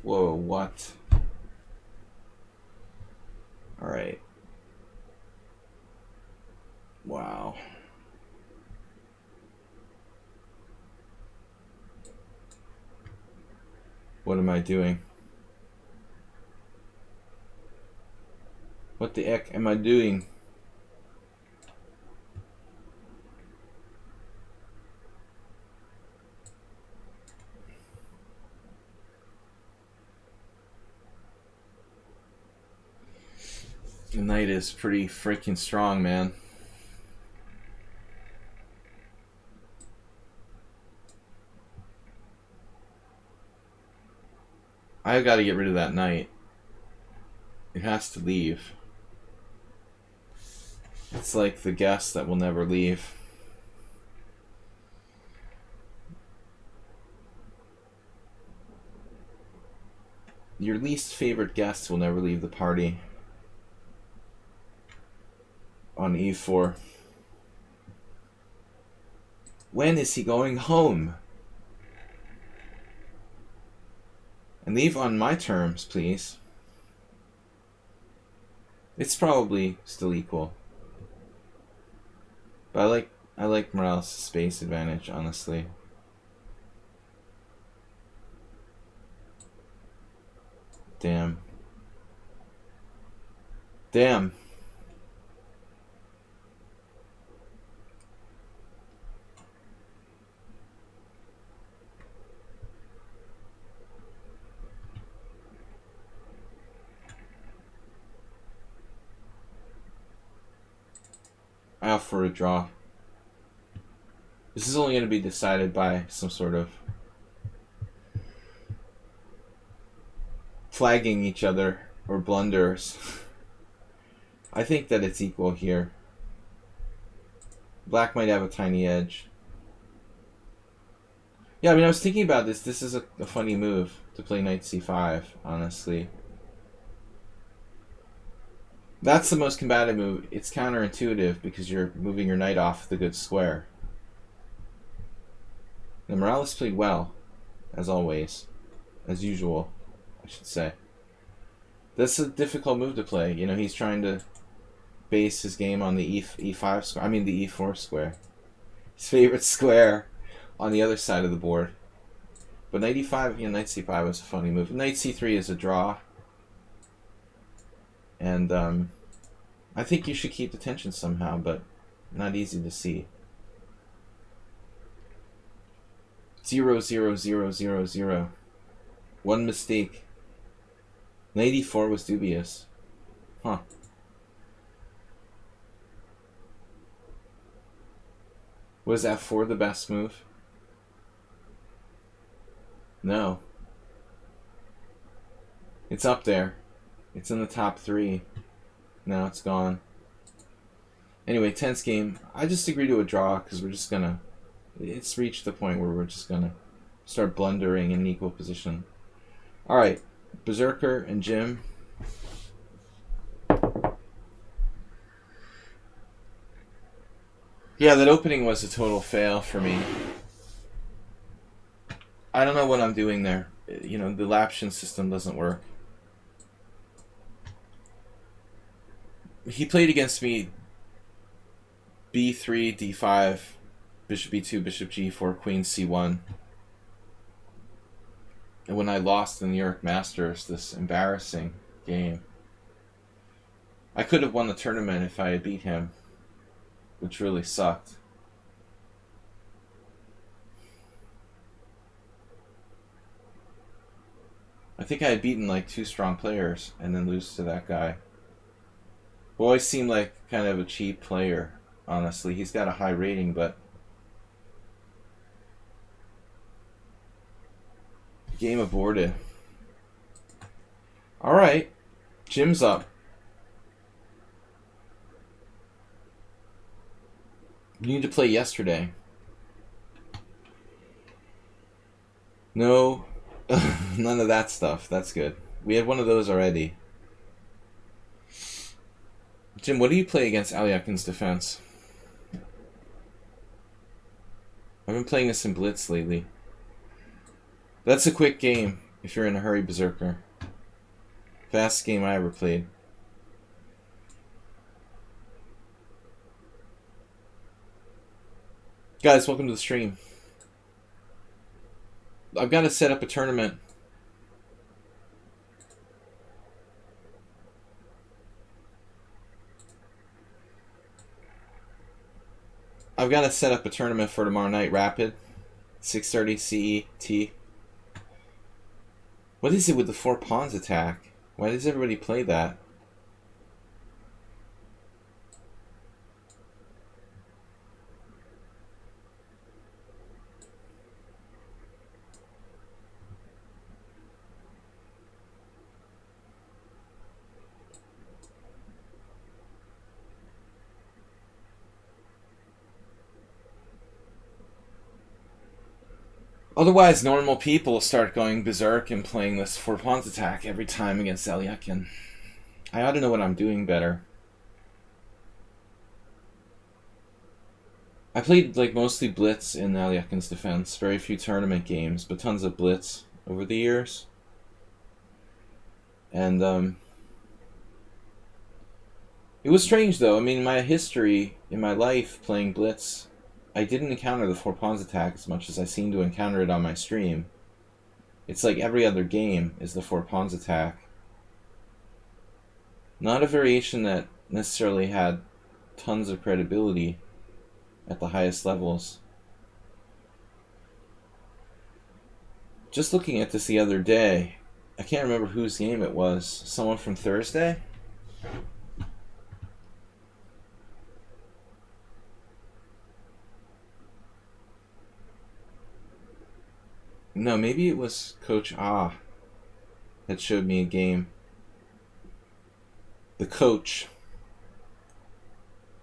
Whoa, what? Alright. Wow. What am I doing? What the heck am I doing? The knight is pretty freaking strong, man. I gotta get rid of that knight. It has to leave. It's like the guest that will never leave. Your least favorite guest will never leave the party. On e4. When is he going home? And leave on my terms, please. It's probably still equal. But I like Morales' space advantage, honestly. Damn. Damn. I offer a draw. This is only going to be decided by some sort of flagging each other or blunders. I think that it's equal here. Black might have a tiny edge. Yeah, I mean, I was thinking about this. This is a funny move to play knight c5, honestly. That's the most combative move. It's counterintuitive because you're moving your knight off the good square. And Morales played well, as always. As usual, I should say. That's a difficult move to play. You know, he's trying to base his game on the e5 square. I mean the e4 square. His favorite square on the other side of the board. But knight e5, you know, knight c5 was a funny move. Knight c3 is a draw. And I think you should keep the tension somehow, but not easy to see. 0, 0, 0, 0, 0. One mistake. Knight e4 was dubious. Huh. Was f4 the best move? No. It's up there. It's in the top 3. Now it's gone. Anyway, tense game. I just agree to a draw because we're just gonna... It's reached the point where we're just gonna start blundering in an equal position. Alright. Berserker and Jim. Yeah, that opening was a total fail for me. I don't know what I'm doing there. You know, the Laption system doesn't work. He played against me b3, d5, bishop e2, bishop g4, queen c1. And when I lost in the New York Masters, this embarrassing game, I could have won the tournament if I had beat him, which really sucked. I think I had beaten like 2 strong players and then lose to that guy. Who always seemed like kind of a cheap player, honestly. He's got a high rating, but game aborted. Alright. Jim's up. You need to play yesterday. No. None of that stuff. That's good. We had one of those already. Jim, what do you play against Alyakin's defense? I've been playing this in Blitz lately. That's a quick game if you're in a hurry, Berserker. Fastest game I ever played. Guys, welcome to the stream. I've got to set up a tournament. I've got to set up a tournament for tomorrow night, Rapid. 6:30 CET. What is it with the 4 pawns attack? Why does everybody play that? Otherwise, normal people start going berserk and playing this 4 pawns attack every time against Alyakin. I ought to know what I'm doing better. I played like mostly Blitz in Alyakin's defense. Very few tournament games, but tons of Blitz over the years. And it was strange though. I mean, in my history, in my life playing Blitz, I didn't encounter the 4 pawns attack as much as I seem to encounter it on my stream. It's like every other game is the 4 pawns attack. Not a variation that necessarily had tons of credibility at the highest levels. Just looking at this the other day, I can't remember whose game it was. Someone from Thursday? No, maybe it was Coach Ah that showed me a game. The coach.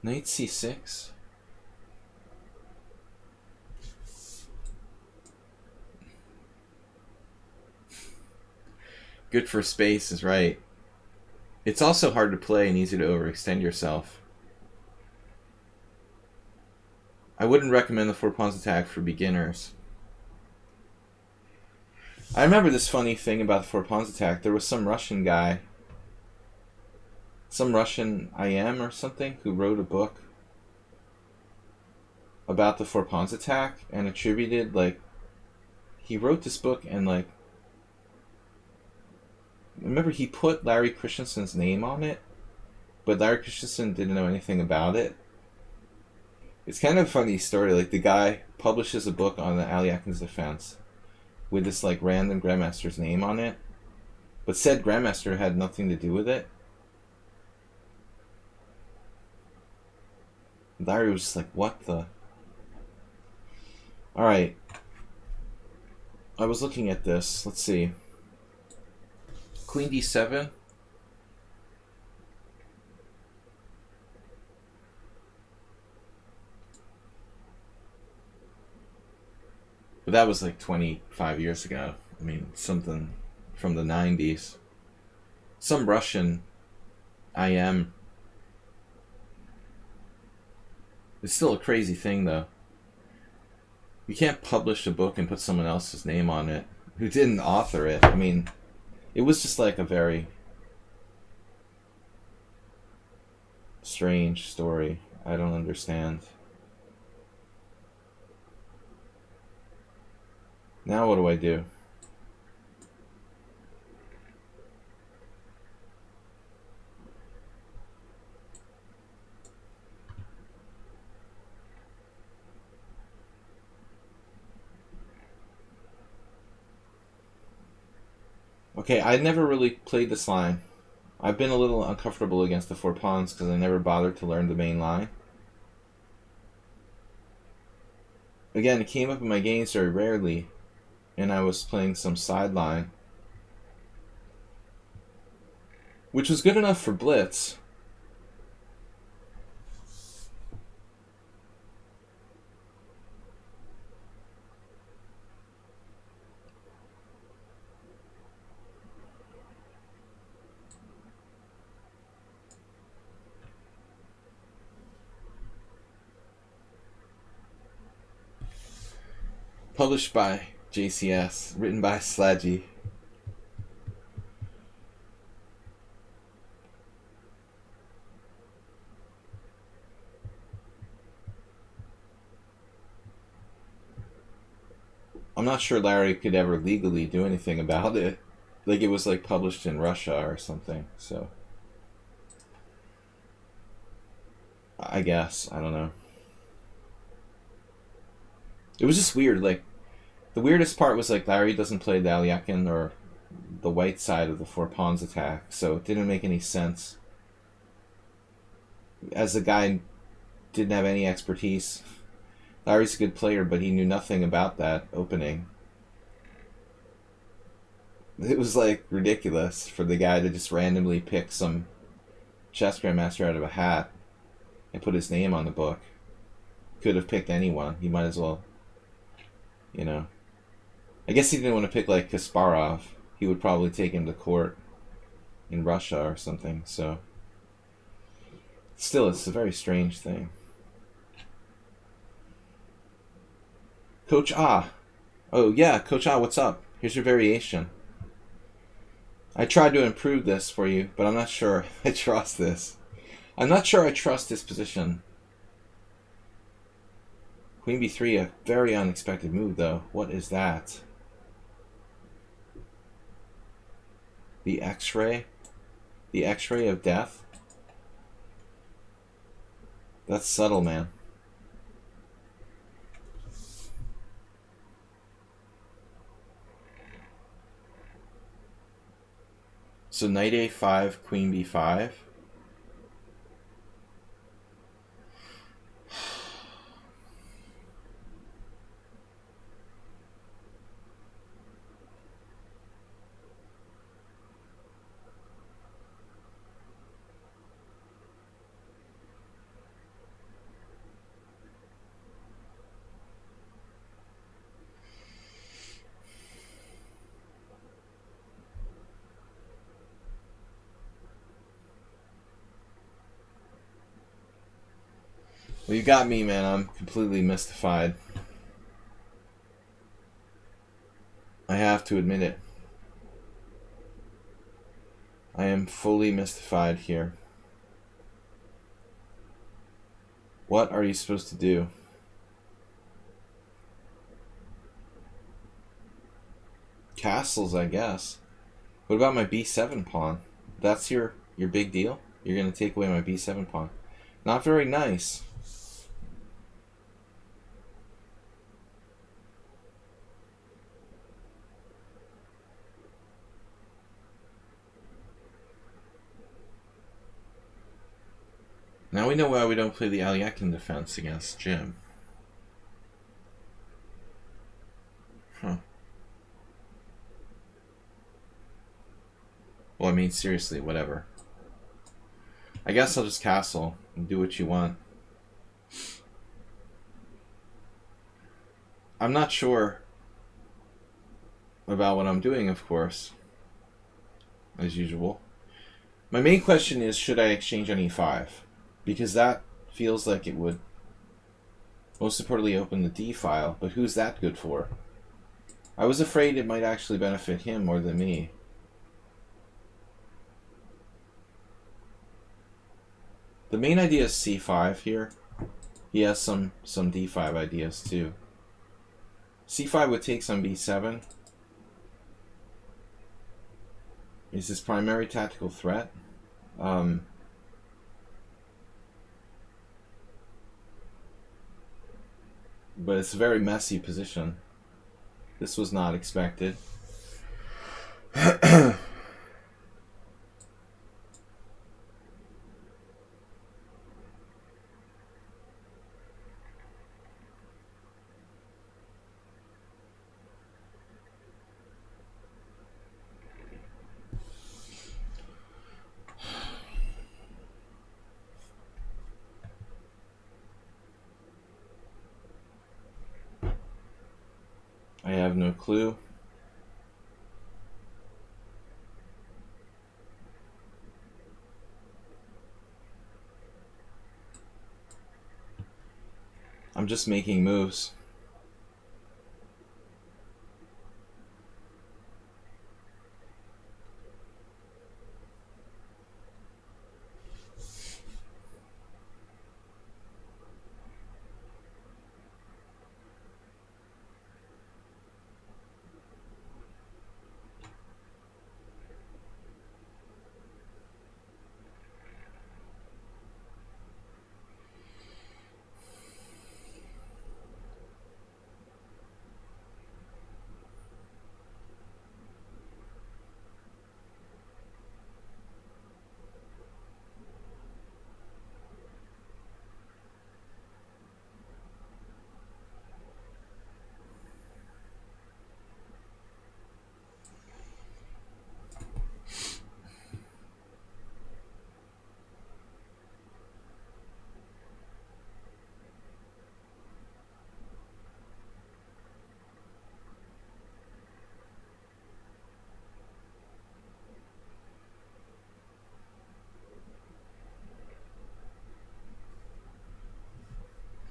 Knight c6. Good for space is right. It's also hard to play and easy to overextend yourself. I wouldn't recommend the 4 pawns attack for beginners. I remember this funny thing about the 4 pawns attack. There was some Russian guy, some Russian IM or something, who wrote a book about the 4 pawns attack and attributed, like, he wrote this book and, like, remember he put Larry Christensen's name on it, but Larry Christensen didn't know anything about it. It's kind of a funny story. Like, the guy publishes a book on the Alyakin's defense with this, like, random Grandmaster's name on it, but said Grandmaster had nothing to do with it. Larry was just like, what the? Alright. I was looking at this. Let's see. Queen d7. But that was like 25 years ago. I mean, something from the 90s. Some Russian IM. It's still a crazy thing, though. You can't publish a book and put someone else's name on it who didn't author it. I mean, it was just like a very strange story. I don't understand. Now what do I do? Okay, I never really played this line. I've been a little uncomfortable against the 4 pawns because I never bothered to learn the main line. Again, it came up in my games very rarely, and I was playing some sideline, which was good enough for Blitz. Published by JCS, written by Sladgie. I'm not sure Larry could ever legally do anything about it. Like, it was like published in Russia or something, so I guess, I don't know. It was just weird. Like, the weirdest part was, like, Larry doesn't play the Alyakin or the white side of the 4 pawns attack, so it didn't make any sense. As the guy didn't have any expertise. Larry's a good player, but he knew nothing about that opening. It was, like, ridiculous for the guy to just randomly pick some chess grandmaster out of a hat and put his name on the book. Could have picked anyone. He might as well, you know. I guess he didn't want to pick like Kasparov. He would probably take him to court in Russia or something, so... Still, it's a very strange thing. Coach Ah. Oh, yeah, Coach Ah, what's up? Here's your variation. I tried to improve this for you, but I'm not sure I trust this. I'm not sure I trust this position. Queen b3, a very unexpected move, though. What is that? The X-ray? The X-ray of death? That's subtle, man. So knight a5, queen b5. Well, you got me, man. I'm completely mystified. I have to admit it. I am fully mystified here. What are you supposed to do? Castles, I guess. What about my b7 pawn? That's your big deal? You're going to take away my b7 pawn. Not very nice. Now we know why we don't play the Alyakin defense against Jim. Huh. Well, I mean, seriously, whatever. I guess I'll just castle and do what you want. I'm not sure about what I'm doing, of course. As usual. My main question is, should I exchange on e5? Because that feels like it would most importantly open the D file, but who's that good for? I was afraid it might actually benefit him more than me. The main idea is c5 here. He has some d5 ideas too. c5 would take some b7. Is his primary tactical threat. But it's a very messy position. This was not expected. I have no clue. I'm just making moves.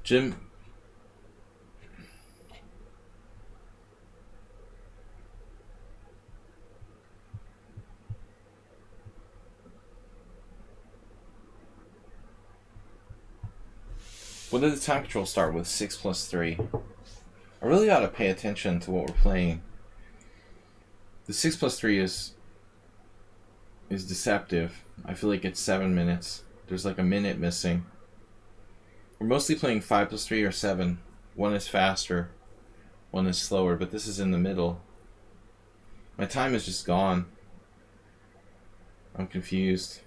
Jim. What did the time control start with? 6+3. I really ought to pay attention to what we're playing. The 6+3 is deceptive. I feel like it's 7 minutes. There's like a minute missing. We're mostly playing 5+3 or 7. One is faster, one is slower, but this is in the middle. My time is just gone. I'm confused.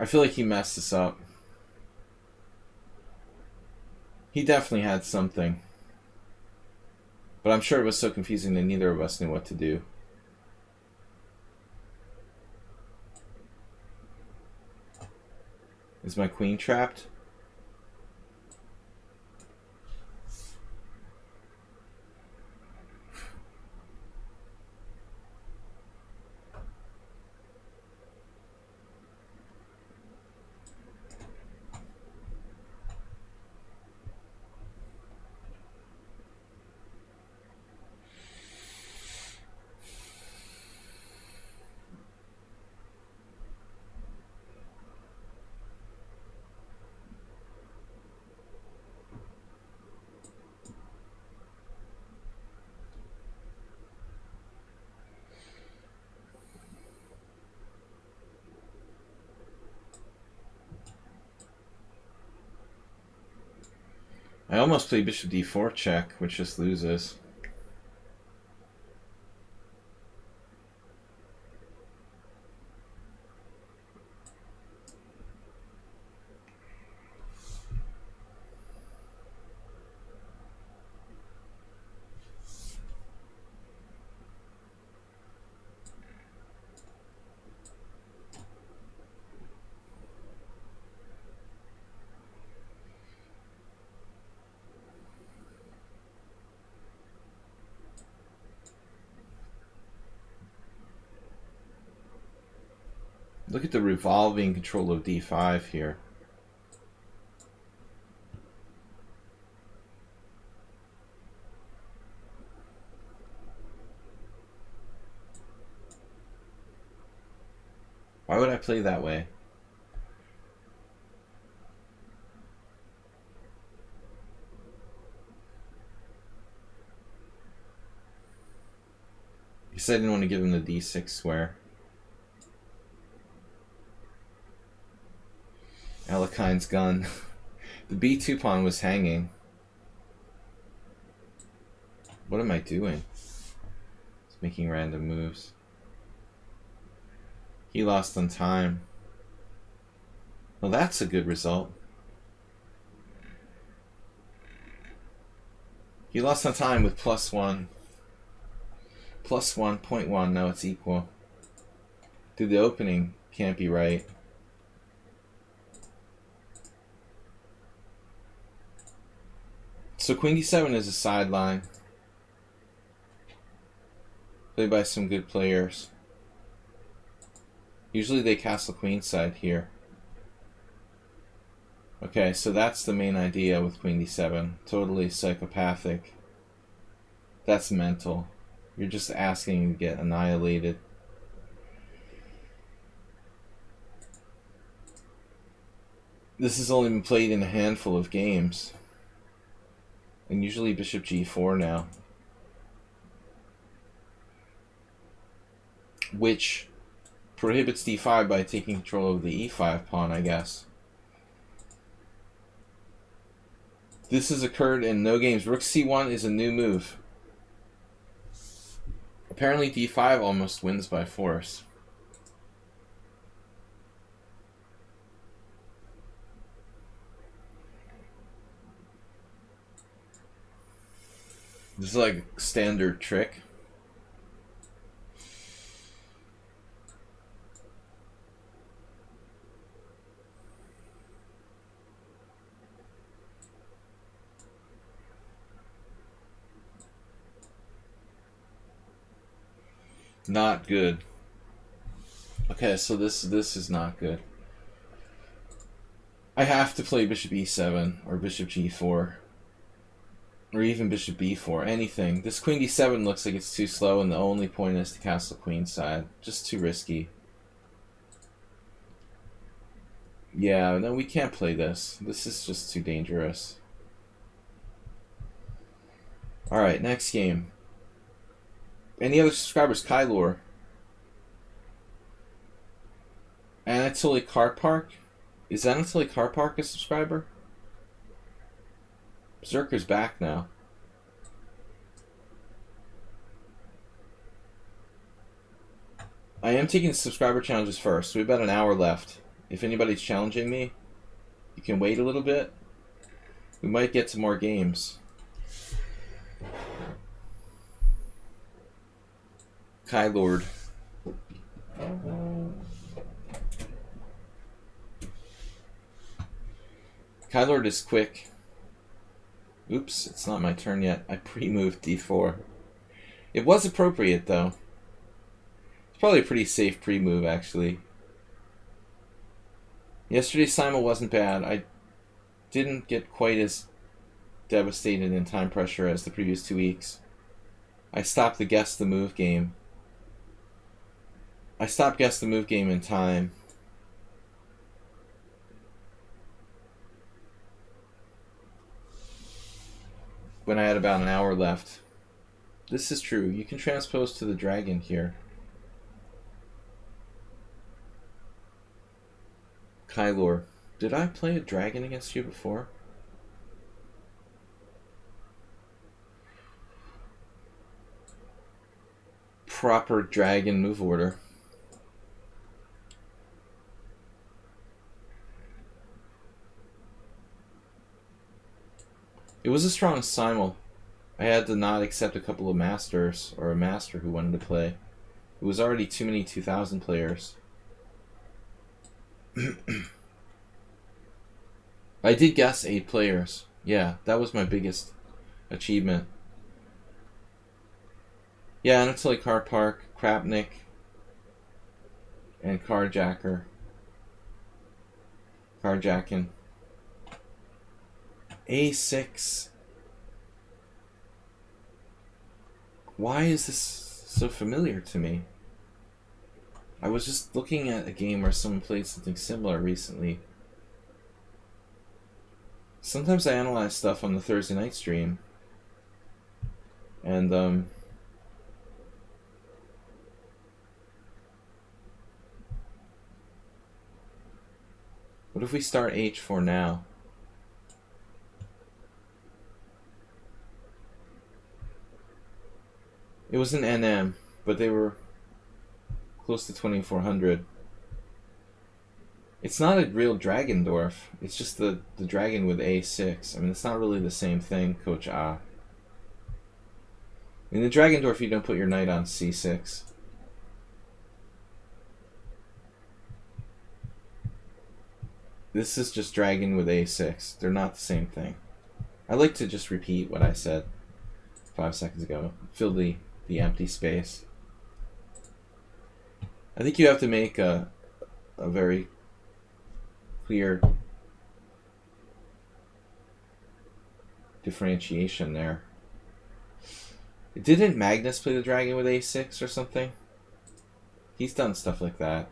I feel like he messed this up. He definitely had something. But I'm sure it was so confusing that neither of us knew what to do. Is my queen trapped? I almost played bishop d4 check, which just loses. Look at the revolving control of d5 here. Why would I play that way? You said I didn't want to give him the d6 square. Alekine's gun. The b2 pawn was hanging. What am I doing? It's making random moves. He lost on time. Well, that's a good result. He lost on time with +1. +1.1, now it's equal. Dude, the opening can't be right. So queen d7 is a sideline. Played by some good players. Usually they castle queenside here. Okay, so that's the main idea with queen d7. Totally psychopathic. That's mental. You're just asking to get annihilated. This has only been played in a handful of games. And usually bishop g4 now. Which prohibits d5 by taking control of the e5 pawn, I guess. This has occurred in no games. Rook c1 is a new move. Apparently d5 almost wins by force. This is like a standard trick. Not good. Okay, so this is not good. I have to play bishop e7 or bishop g4 or even bishop b4, anything. This queen d7 looks like it's too slow and the only point is to castle queenside. Just too risky. Yeah, no, we can't play this. This is just too dangerous. Alright, next game. Any other subscribers? Kylor. Anatoly Karpark? Is Anatoly Karpark a subscriber? Berserker's back now. I am taking subscriber challenges first. We have about an hour left. If anybody's challenging me, you can wait a little bit. We might get to more games. Kylord. Kylord is quick. Oops, it's not my turn yet. I pre-moved d4. It was appropriate, though. It's probably a pretty safe pre-move, actually. Yesterday's Simul wasn't bad. I didn't get quite as devastated in time pressure as the previous 2 weeks. I stopped the guess the move game. I stopped guess the move game in time. When I had about an hour left. This is true. You can transpose to the dragon here. Kylor. Did I play a dragon against you before? Proper dragon move order. It was a strong simul. I had to not accept a couple of masters, or a master who wanted to play. It was already too many 2000 players. I did guess 8 players. Yeah, that was my biggest achievement. Yeah, Anatoly Karpark, Krapnik, and Carjacking. A6. Why is this so familiar to me? I was just looking at a game where someone played something similar recently. Sometimes I analyze stuff on the Thursday night stream. And, what if we start h4 now? It was an NM, but they were close to 2400. It's not a real Dragendorf. It's just the dragon with A6. I mean, it's not really the same thing, Coach A. In the Dragendorf, you don't put your knight on C6. This is just dragon with A6. They're not the same thing. I like to just repeat what I said 5 seconds ago. Fill the empty space. I think you have to make a very clear differentiation there. Didn't Magnus play the dragon with A6 or something? He's done stuff like that.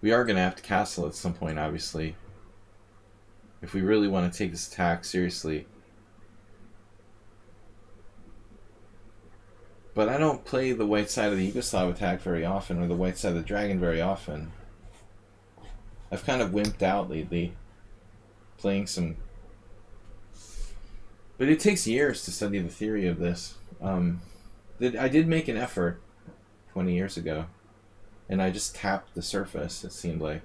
We are going to have to castle at some point, obviously. If we really want to take this attack seriously. But I don't play the white side of the Yugoslav attack very often, or the white side of the dragon very often. I've kind of wimped out lately. Playing some... But it takes years to study the theory of this. I did make an effort. 20 years ago. And I just tapped the surface, it seemed like.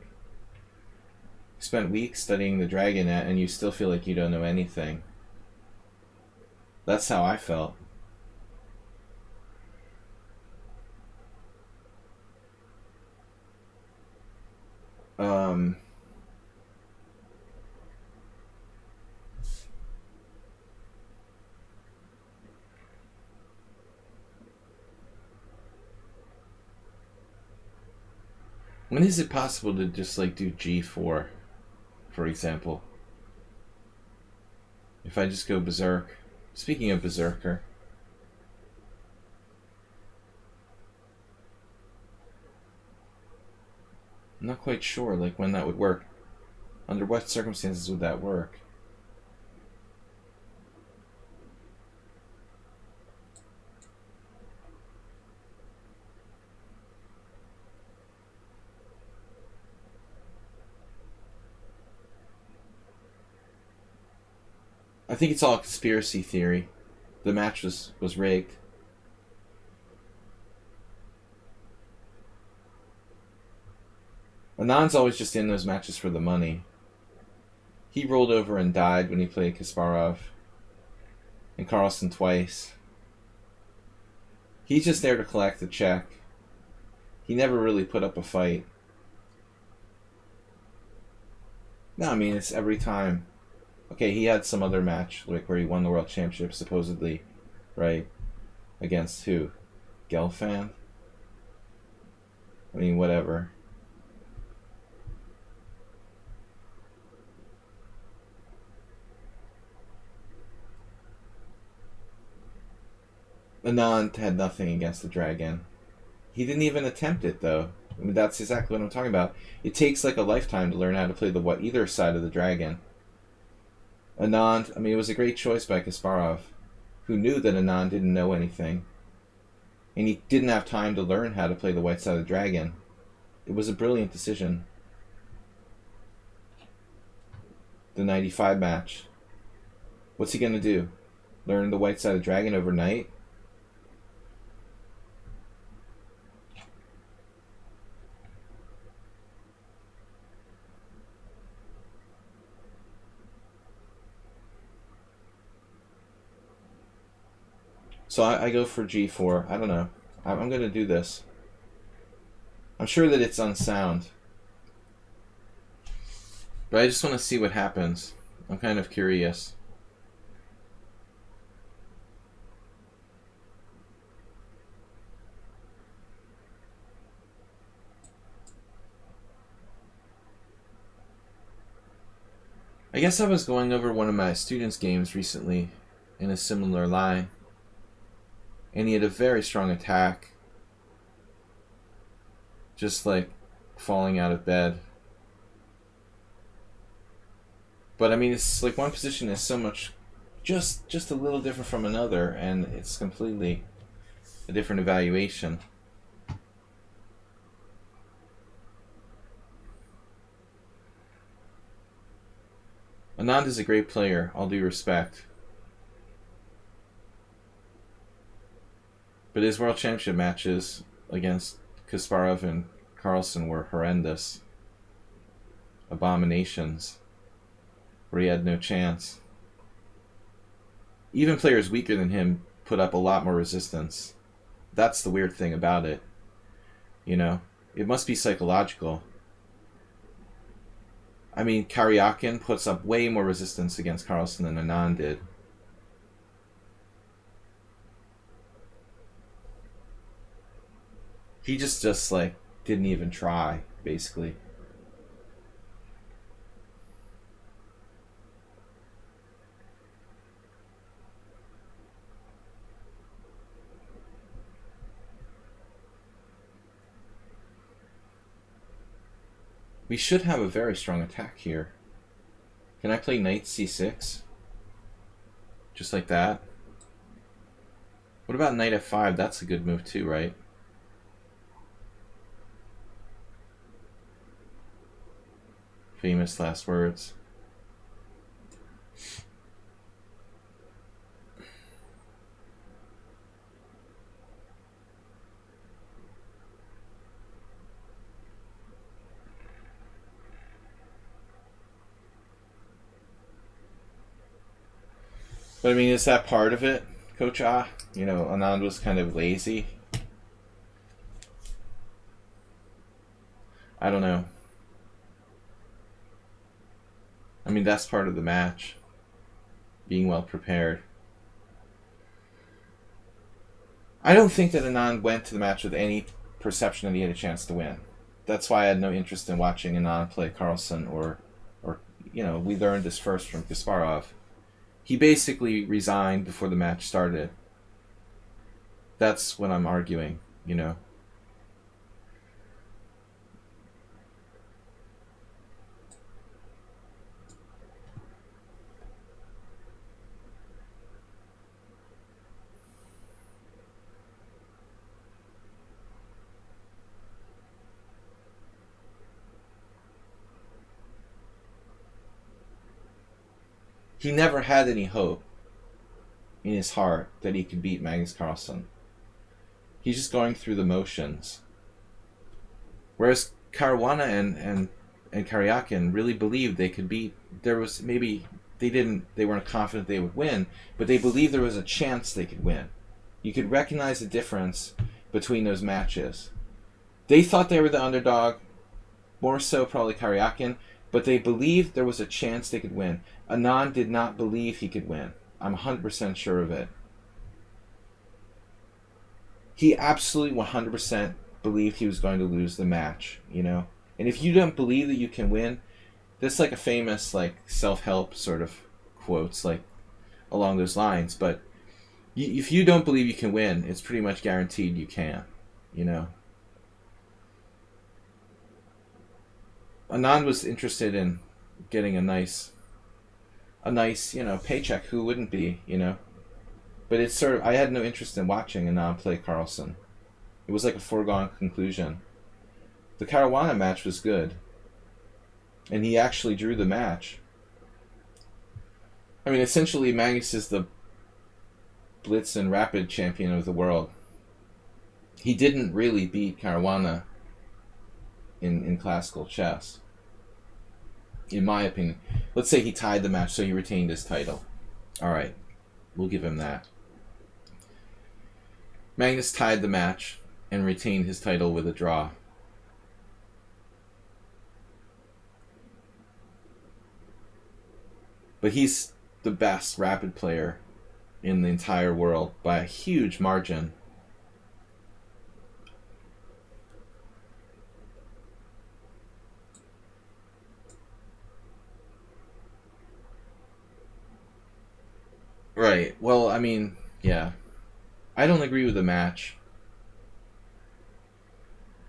Spent weeks studying the Dragonet, and you still feel like you don't know anything. That's how I felt. When is it possible to just like do G4, for example? If I just go berserk. Speaking of berserker. I'm not quite sure like when that would work. Under what circumstances would that work? I think it's all a conspiracy theory. The match was rigged. Anand's always just in those matches for the money. He rolled over and died when he played Kasparov and Carlsen twice. He's just there to collect the check. He never really put up a fight. No, I mean, it's every time. Okay, he had some other match, like where he won the world championship, supposedly, right? Against who? Gelfand? I mean, whatever. Anand had nothing against the dragon. He didn't even attempt it, though. I mean, that's exactly what I'm talking about. It takes like a lifetime to learn how to play either side of the dragon. Anand, I mean, it was a great choice by Kasparov, who knew that Anand didn't know anything. And he didn't have time to learn how to play the white side of the dragon. It was a brilliant decision. The 95 match. What's he going to do? Learn the white side of the dragon overnight? So I go for G4. I don't know. I'm going to do this. I'm sure that it's unsound. But I just want to see what happens. I'm kind of curious. I guess I was going over one of my students' games recently in a similar line. And he had a very strong attack. Just like falling out of bed. But I mean, it's like one position is so much, just a little different from another, and it's completely a different evaluation. Anand is a great player, all due respect. But his World Championship matches against Kasparov and Carlsen were horrendous. Abominations. Where he had no chance. Even players weaker than him put up a lot more resistance. That's the weird thing about it. You know? It must be psychological. I mean, Karyakin puts up way more resistance against Carlsen than Anand did. He just like didn't even try, basically. We should have a very strong attack here. Can I play knight c6? Just like that? What about knight f5? That's a good move too, right? Famous last words. But I mean, is that part of it, Coach Ah? You know, Anand was kind of lazy. I don't know. I mean, that's part of the match. Being well prepared. I don't think that Anand went to the match with any perception that he had a chance to win. That's why I had no interest in watching Anand play Carlsen or you know, we learned this first from Kasparov. He basically resigned before the match started. That's what I'm arguing, you know. He never had any hope in his heart that he could beat Magnus Carlsen. He's just going through the motions. Whereas Caruana and Karyakin really believed they could beat. There was maybe they weren't confident they would win, but they believed there was a chance they could win. You could recognize the difference between those matches. They thought they were the underdog, more so probably Karyakin, but they believed there was a chance they could win. Anand did not believe he could win. I'm 100% sure of it. He absolutely 100% believed he was going to lose the match, you know? And if you don't believe that you can win, that's like a famous like self-help sort of quotes like along those lines, but if you don't believe you can win, it's pretty much guaranteed you can't, you know? Anand was interested in getting a nice, you know, paycheck. Who wouldn't be, you know? But it's sort of, I had no interest in watching Anand play Carlsen. It was like a foregone conclusion. The Caruana match was good. And he actually drew the match. I mean, essentially, Magnus is the Blitz and Rapid champion of the world. He didn't really beat Caruana in classical chess, in my opinion. Let's say he tied the match, so he retained his title. All right, we'll give him that. Magnus tied the match and retained his title with a draw. But he's the best rapid player in the entire world by a huge margin. Right. Well, I mean, yeah. I don't agree with the match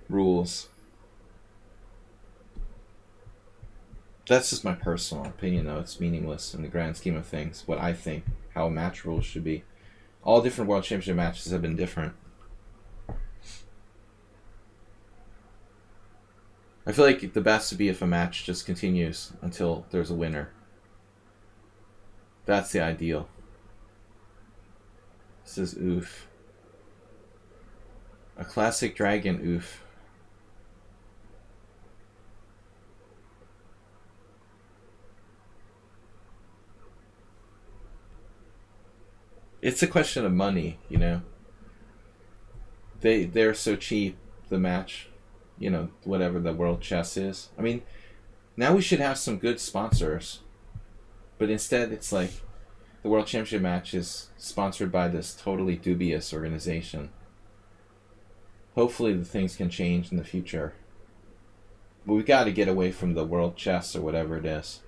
rules. That's just my personal opinion, though. It's meaningless in the grand scheme of things. What I think, how a match rules should be. All different World Championship matches have been different. I feel like the best would be if a match just continues until there's a winner. That's the ideal. This is oof. A classic dragon oof. It's a question of money, you know. They're so cheap, the match, you know, whatever the world chess is. I mean, now we should have some good sponsors. But instead it's like the World Championship match is sponsored by this totally dubious organization. Hopefully the things can change in the future. But we've got to get away from the World Chess or whatever it is.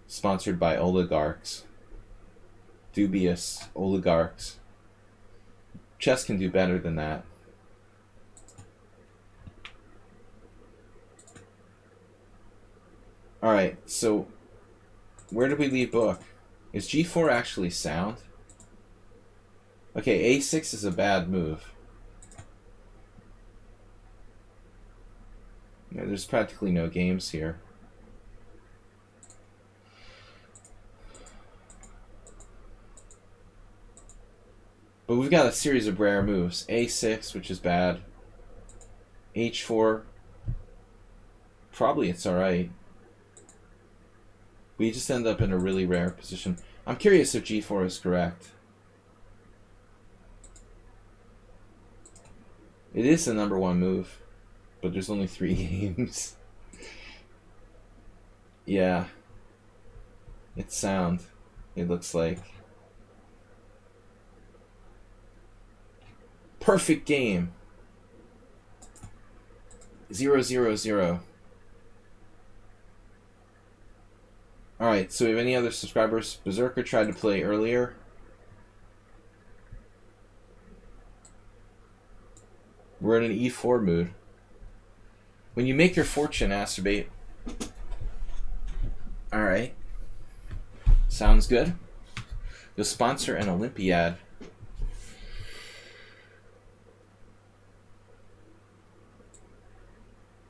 Sponsored by oligarchs. Dubious oligarchs. Chess can do better than that. Alright, so where did we leave book? Is g4 actually sound? Okay, a6 is a bad move. Yeah, there's practically no games here. But we've got a series of rare moves. a6, which is bad. h4, probably it's alright. We just end up in a really rare position. I'm curious if G4 is correct. It is the #1 move, but there's only 3 games. Yeah. It's sound, it looks like. Perfect game. 0-0-0. Alright, so we have any other subscribers? Berserker tried to play earlier. We're in an E4 mood. When you make your fortune, Acerbate. Alright. Sounds good. You'll sponsor an Olympiad.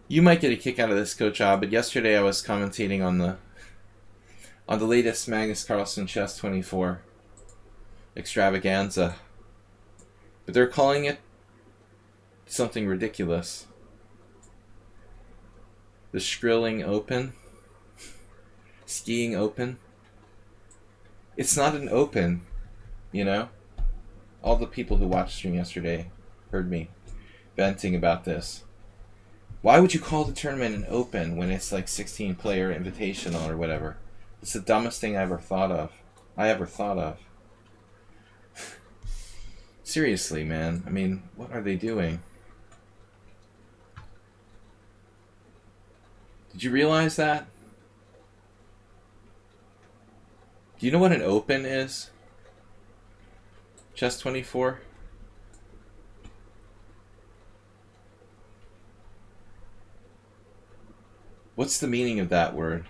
You might get a kick out of this, Coach Odd, but yesterday I was commentating on the latest Magnus Carlsen Chess 24 extravaganza. But they're calling it something ridiculous. The Skrilling Open. Skiing Open. It's not an open, you know? All the people who watched stream yesterday heard me venting about this. Why would you call the tournament an open when it's like 16-player invitational or whatever? It's the dumbest thing I ever thought of. Seriously, man. I mean, what are they doing? Did you realize that? Do you know what an open is? Chess 24? What's the meaning of that word?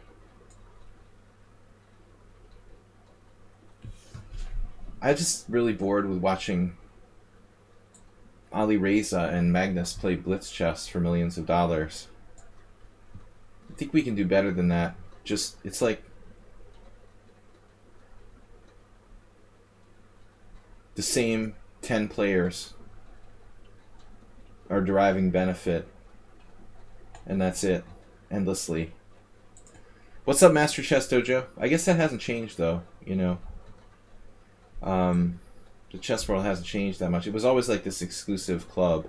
I'm just really bored with watching Ali Reza and Magnus play blitz chess for millions of dollars. I think we can do better than that. Just, it's like the same 10 players are deriving benefit, and that's it. Endlessly. What's up, Master Chess Dojo? I guess that hasn't changed, though, you know. The chess world hasn't changed that much. It was always like this exclusive club.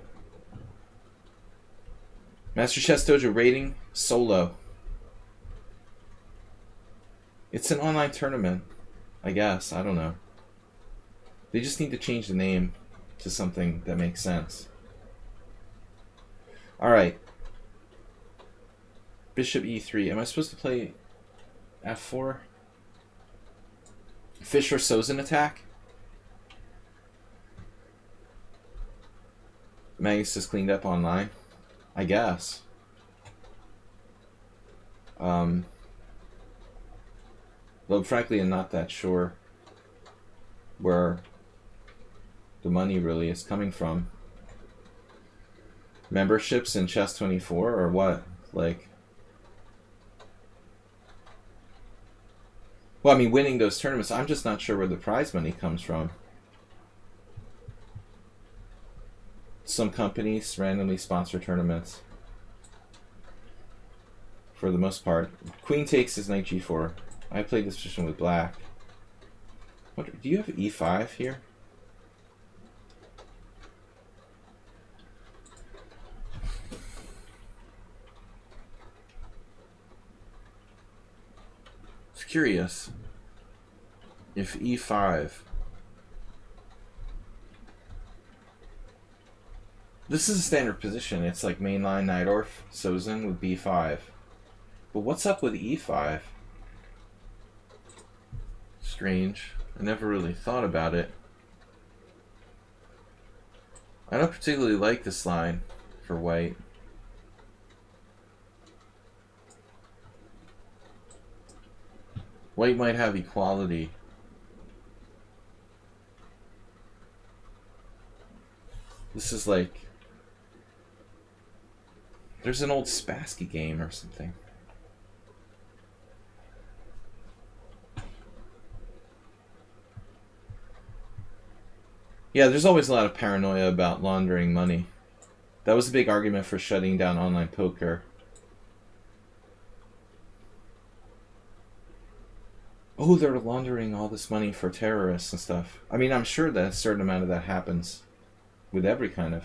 Master Chess Dojo rating solo. It's an online tournament, I guess. I don't know. They just need to change the name to something that makes sense. Alright. Bishop e3. Am I supposed to play f4? Fischer-Sozin attack? Magnus just cleaned up online? I guess. Though frankly I'm not that sure where the money really is coming from. Memberships in Chess 24 or what? Like, well, I mean, winning those tournaments, I'm just not sure where the prize money comes from. Some companies randomly sponsor tournaments. For the most part. Queen takes is knight g4. I played this position with black. What, do you have e5 here? It's curious if e5. This is a standard position. It's like mainline Najdorf, Sozin with b5. But what's up with e5? Strange. I never really thought about it. I don't particularly like this line for white. White might have equality. This is like... There's an old Spassky game or something. Yeah, there's always a lot of paranoia about laundering money. That was a big argument for shutting down online poker. Oh, they're laundering all this money for terrorists and stuff. I mean, I'm sure that a certain amount of that happens with every kind of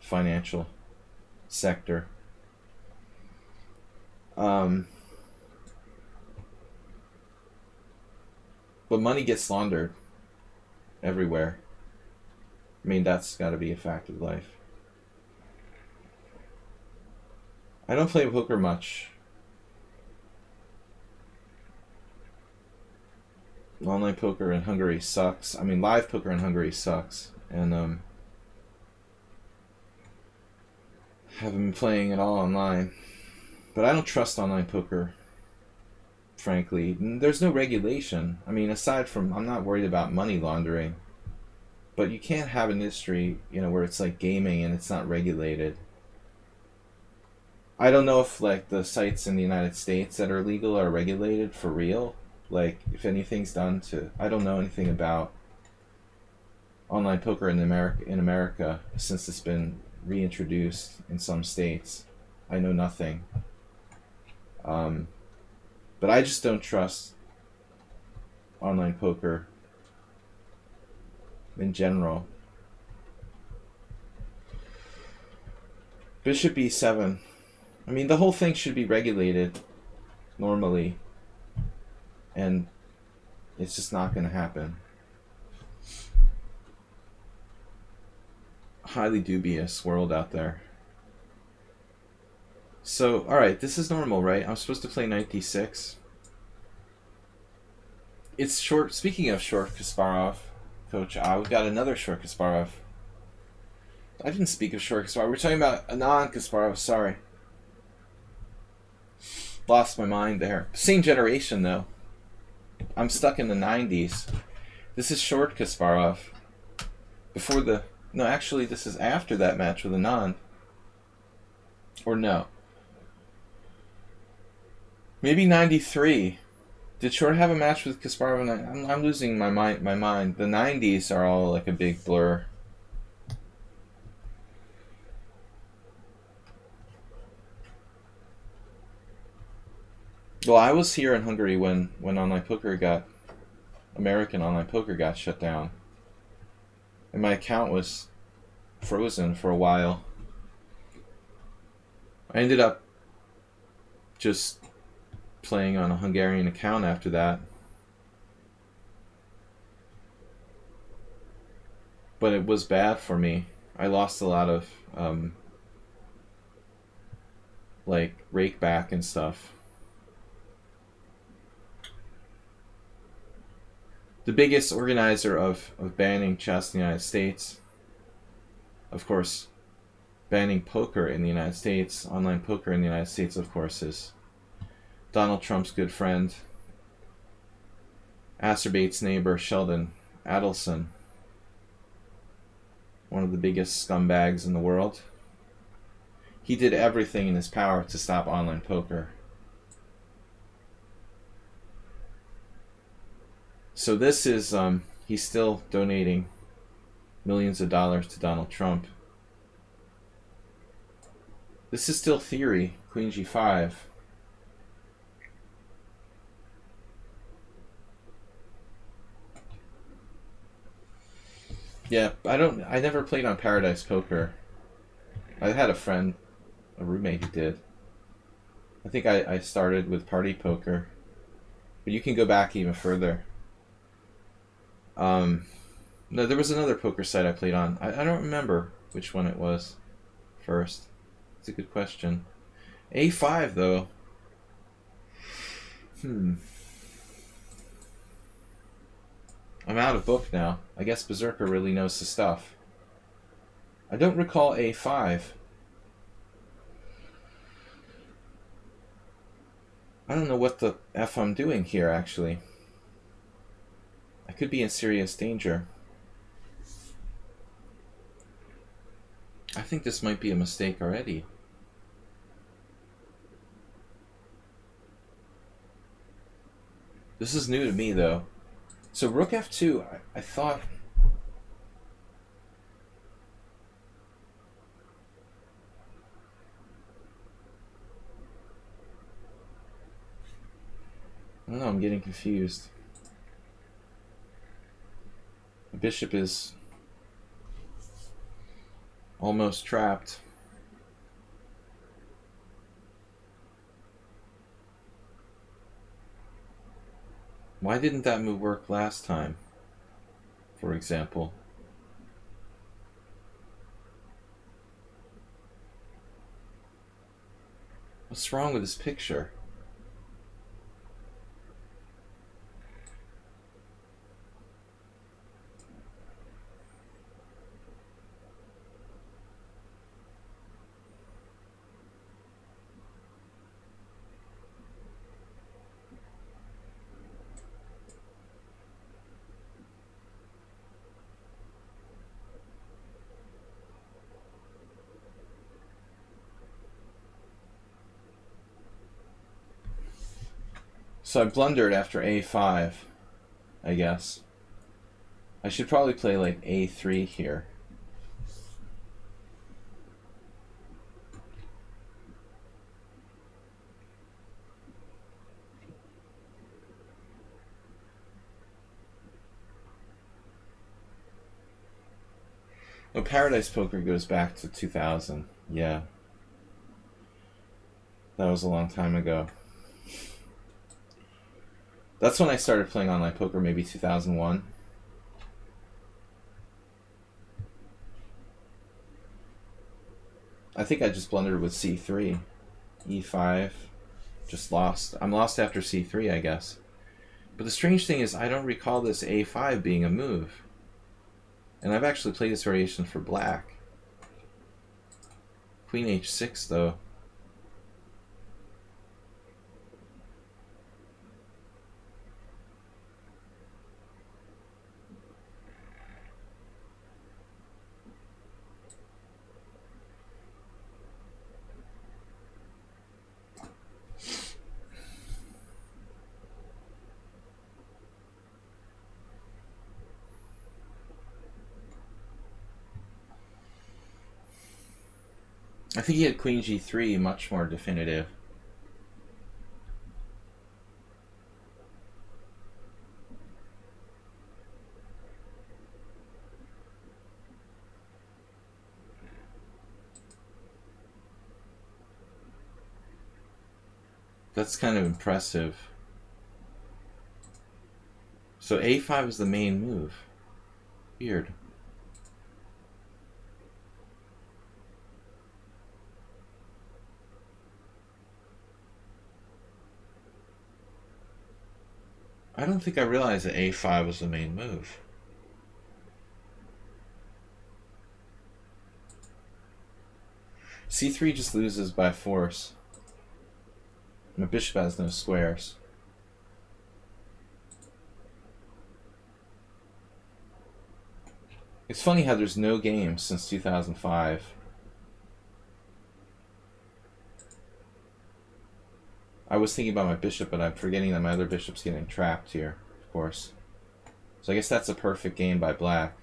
financial sector. But money gets laundered everywhere. I mean, that's got to be a fact of life. I don't play poker much. Online poker in Hungary sucks. I mean, live poker in Hungary sucks. And haven't been playing at all online. But I don't trust online poker, frankly. There's no regulation. I mean, aside from, I'm not worried about money laundering. But you can't have an industry, where it's like gaming and it's not regulated. I don't know if like the sites in the United States that are legal are regulated for real. Like if anything's done to, I don't know anything about online poker in America since it's been reintroduced in some states. I know nothing. But I just don't trust online poker in general. Bishop e7. I mean, the whole thing should be regulated normally, and it's just not going to happen. Highly dubious world out there. So, alright, this is normal, right? I'm supposed to play knight d6. It's short. Speaking of short Kasparov, Coach, we've got another short Kasparov. I didn't speak of short Kasparov. We're talking about Anand Kasparov, sorry. Lost my mind there. Same generation, though. I'm stuck in the 90s. This is short Kasparov. Before the... No, actually, this is after that match with Anand. Or no. Maybe 93. Did Short have a match with Kasparov? I'm losing my mind. The 90s are all like a big blur. Well, I was here in Hungary when American online poker got shut down. And my account was frozen for a while. I ended up just playing on a Hungarian account after that. But it was bad for me. I lost a lot of like rake back and stuff. The biggest organizer of banning chess in the United States, of course, banning poker in the United States, online poker in the United States, of course, is Donald Trump's good friend, Asserbate's neighbor, Sheldon Adelson, one of the biggest scumbags in the world. He did everything in his power to stop online poker. So this is, he's still donating millions of dollars to Donald Trump. This is still theory, Queen G5. Yeah, I never played on Paradise Poker. I had a friend, a roommate who did. I think I started with Party Poker. But you can go back even further. No, there was another poker site I played on. I don't remember which one it was first. It's a good question. A5, though. I'm out of book now. I guess Berserker really knows the stuff. I don't recall A5. I don't know what the F I'm doing here, actually. I could be in serious danger. I think this might be a mistake already. This is new to me, though. So Rook F2, I thought... I don't know, I'm getting confused. The bishop is almost trapped. Why didn't that move work last time, for example? What's wrong with this picture? So I blundered after a5, I guess. I should probably play like a3 here. Oh, Paradise Poker goes back to 2000. Yeah. That was a long time ago. That's when I started playing online poker, maybe 2001. I think I just blundered with c3. e5. Just lost. I'm lost after c3, I guess. But the strange thing is, I don't recall this a5 being a move. And I've actually played this variation for black. Queen h6, though. I think he had queen g3, much more definitive. That's kind of impressive. So a5 is the main move. Weird. I don't think I realized that a5 was the main move. c3 just loses by force. My bishop has no squares. It's funny how there's no games since 2005. I was thinking about my bishop, but I'm forgetting that my other bishop's getting trapped here, of course. So I guess that's a perfect game by black.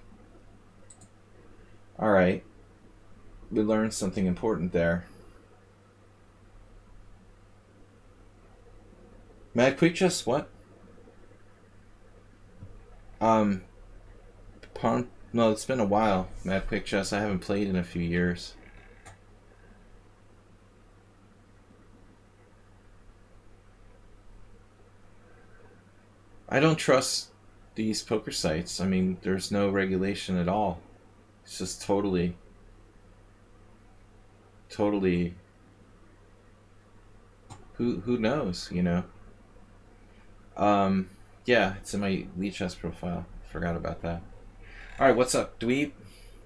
Alright. We learned something important there. Mad Quick Chess, what? No, it's been a while. Mad Quick Chess, I haven't played in a few years. I don't trust these poker sites. I mean, there's no regulation at all. It's just totally who knows, you know? Yeah, it's in my lichess profile. Forgot about that. Alright, what's up? Dweeb?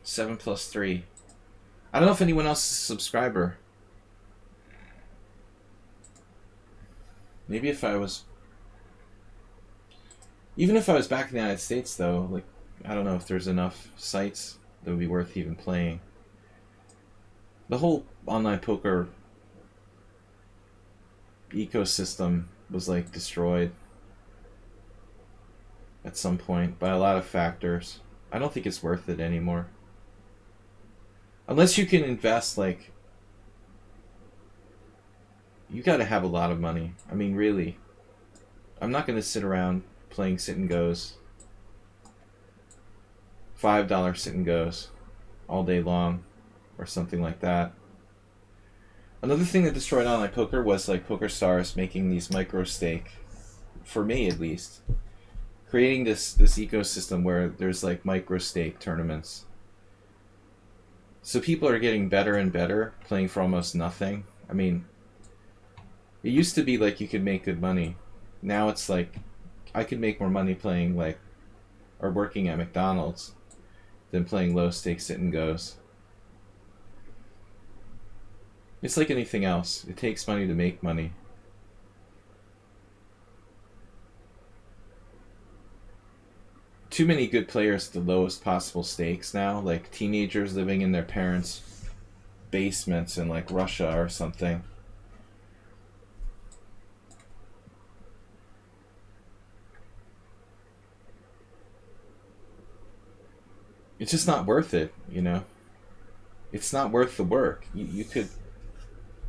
7+3. I don't know if anyone else is a subscriber. Maybe if I was... Even if I was back in the United States, though, like, I don't know if there's enough sites that would be worth even playing. The whole online poker ecosystem was, like, destroyed at some point by a lot of factors. I don't think it's worth it anymore. Unless you can invest, like... You gotta have a lot of money. I mean, really. I'm not going to sit around playing sit and goes. $5 sit and goes all day long or something like that. Another thing that destroyed online poker was like Poker Stars making these micro stake, for me at least, creating this ecosystem where there's like micro stake tournaments. So people are getting better and better playing for almost nothing. I mean, it used to be like you could make good money. Now it's like I could make more money playing like or working at McDonald's than playing low stake sit and goes. It's like anything else. It takes money to make money. Too many good players at the lowest possible stakes now, like teenagers living in their parents' basements in like Russia or something. It's just not worth it, you know? It's not worth the work. You could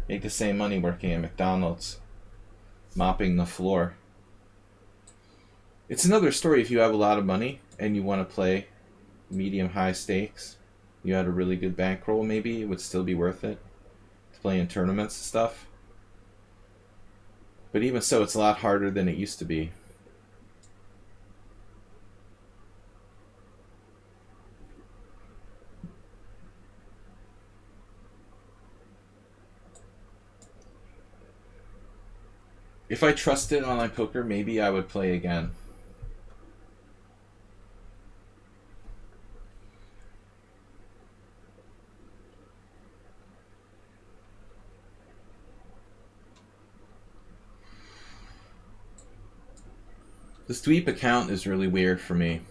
make the same money working at McDonald's, mopping the floor. It's another story if you have a lot of money and you want to play medium high stakes. You had a really good bankroll, maybe it would still be worth it to play in tournaments and stuff. But even so, it's a lot harder than it used to be. If I trusted online poker, maybe I would play again. This dweep account is really weird for me.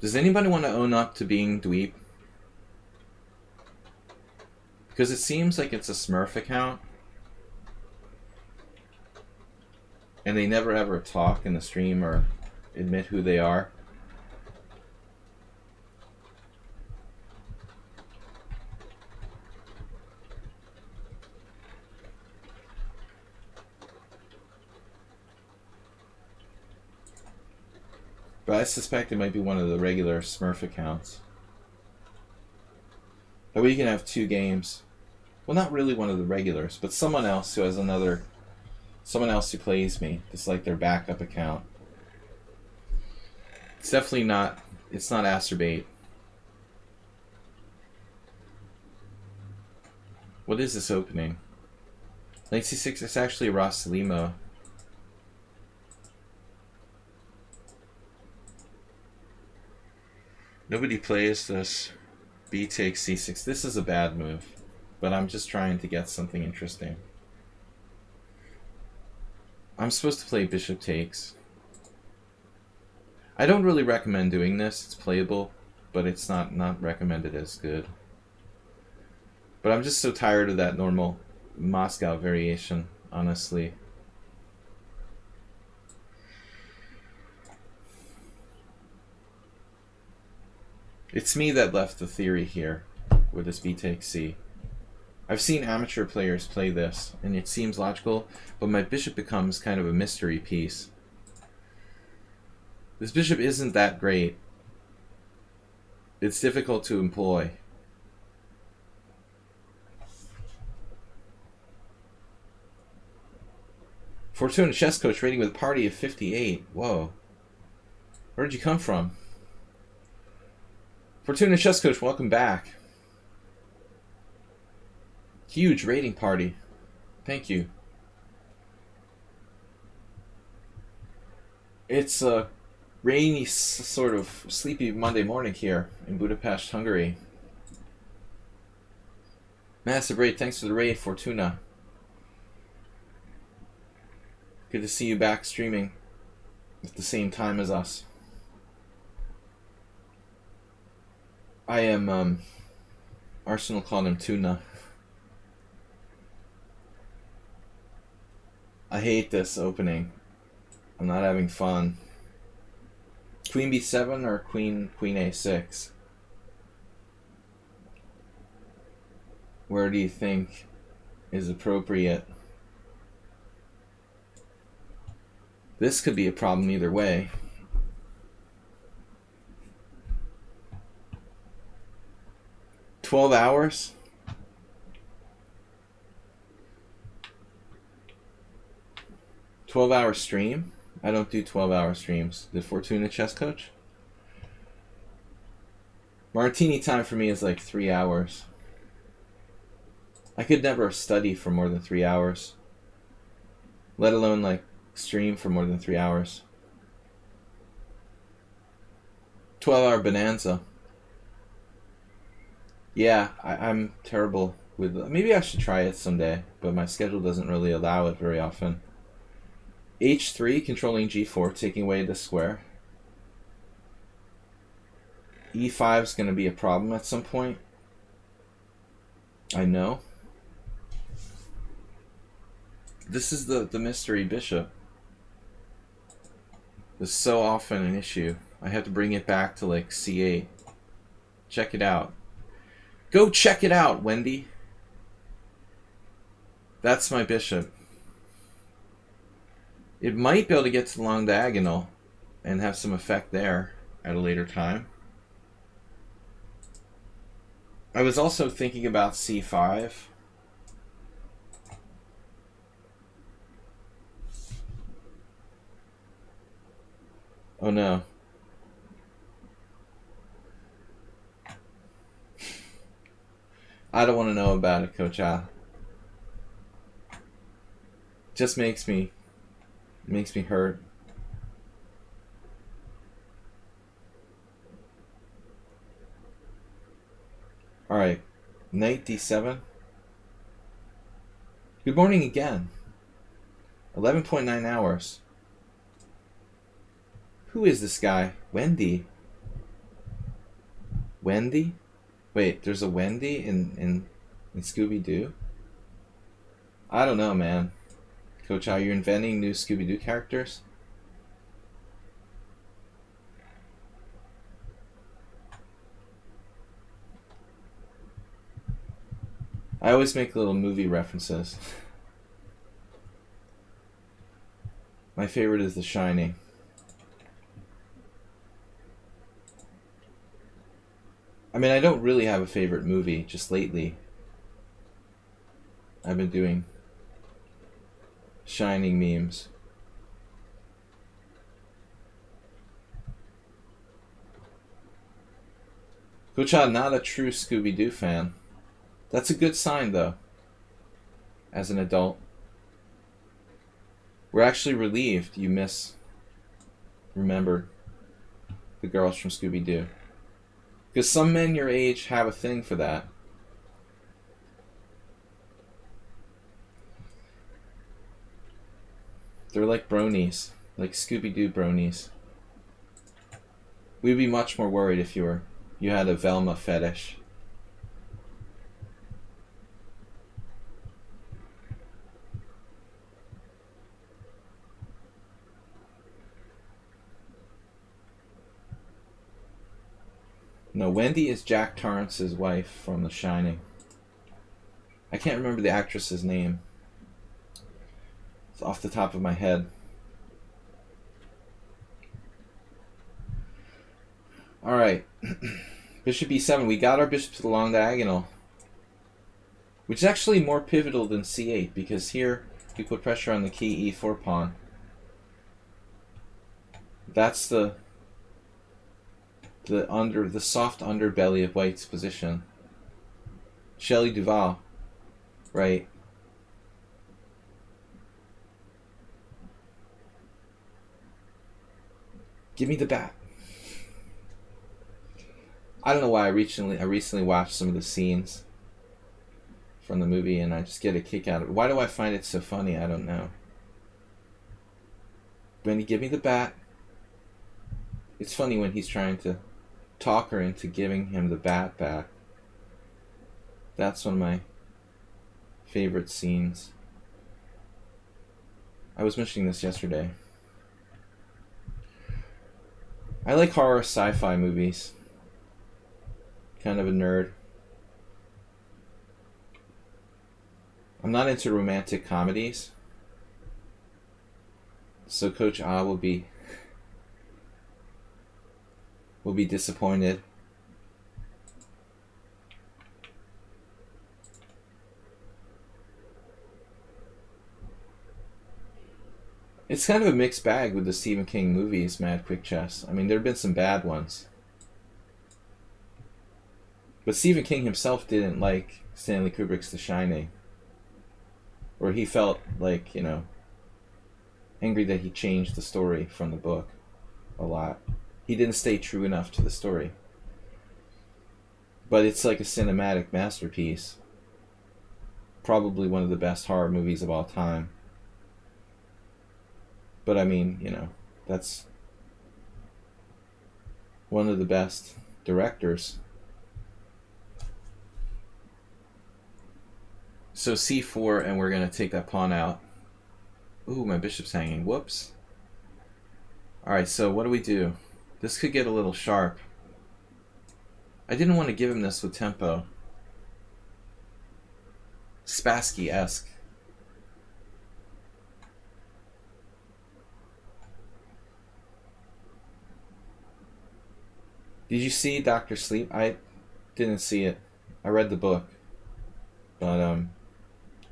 Does anybody want to own up to being dweep? Because it seems like it's a Smurf account. And they never ever talk in the stream or admit who they are. But I suspect it might be one of the regular Smurf accounts. That way you can have two games. Well, not really one of the regulars, but someone else who has another... Someone else who plays me. It's like their backup account. It's definitely not... It's not Acerbate. What is this opening? Knight c6, it's actually Ross Limo. Nobody plays this. B takes c6. This is a bad move, but I'm just trying to get something interesting. I'm supposed to play bishop takes. I don't really recommend doing this. It's playable, but it's not recommended as good. But I'm just so tired of that normal Moscow variation, honestly. It's me that left the theory here with this b takes c. I've seen amateur players play this, and it seems logical, but my bishop becomes kind of a mystery piece. This bishop isn't that great. It's difficult to employ. Fortuna chess coach rating with a party of 58. Whoa. Where'd you come from? Fortuna chess coach, welcome back. Huge rating party. Thank you. It's a rainy, sort of sleepy Monday morning here in Budapest, Hungary. Massive raid, thanks for the raid, Fortuna. Good to see you back streaming at the same time as us. I am, Arsenal called him Tuna. I hate this opening. I'm not having fun. Queen b7 or queen a6? Where do you think is appropriate? This could be a problem either way. $12? 12-hour stream? I don't do 12-hour streams. Did Fortuna chess coach? Martini time for me is like 3 hours. I could never study for more than 3 hours. Let alone like stream for more than 3 hours. 12-hour bonanza. Yeah, I'm terrible with... Maybe I should try it someday, but my schedule doesn't really allow it very often. H3, controlling G4, taking away the square. E5 is going to be a problem at some point. I know. This is the mystery bishop. This is so often an issue. I have to bring it back to like C8. Check it out. Go check it out, Wendy. That's my bishop. It might be able to get to the long diagonal and have some effect there at a later time. I was also thinking about C5. Oh no. I don't want to know about it, Coach Al. Just makes me hurt. All right, knight d7. Good morning again. 11.9 hours. Who is this guy? Wendy. Wendy? Wait, there's a Wendy in Scooby-Doo? I don't know, man. Coach, are you inventing new Scooby-Doo characters? I always make little movie references. My favorite is The Shining. I mean, I don't really have a favorite movie, just lately. I've been doing Shining memes. Coach, I'm not a true Scooby-Doo fan. That's a good sign, though, as an adult. We're actually relieved you remembered the girls from Scooby-Doo. Because some men your age have a thing for that. They're like bronies, like Scooby-Doo bronies. We'd be much more worried if you had a Velma fetish. No, Wendy is Jack Torrance's wife from The Shining. I can't remember the actress's name. It's off the top of my head. Alright. Bishop e7. We got our bishop to the long diagonal. Which is actually more pivotal than c8, because here we put pressure on the key e4 pawn. That's the soft underbelly of White's position. Shelley Duvall, right? Give me the bat. I don't know why I recently watched some of the scenes from the movie and I just get a kick out of it. Why do I find it so funny? I don't know. Benny, give me the bat. It's funny when he's trying to talk her into giving him the bat back. That's one of my favorite scenes. I was mentioning this yesterday. I like horror sci-fi movies. Kind of a nerd. I'm not into romantic comedies. So Coach Ah will be disappointed. It's kind of a mixed bag with the Stephen King movies, Mad Quick Chess. I mean, there have been some bad ones. But Stephen King himself didn't like Stanley Kubrick's The Shining. Or he felt like, you know, angry that he changed the story from the book a lot. He didn't stay true enough to the story. But it's like a cinematic masterpiece. Probably one of the best horror movies of all time. But I mean, you know, that's one of the best directors. So c4, and we're going to take that pawn out. Ooh, my bishop's hanging. Whoops. Alright, so what do we do? This could get a little sharp. I didn't want to give him this with tempo. Spassky-esque. Did you see Dr. Sleep? I didn't see it. I read the book. But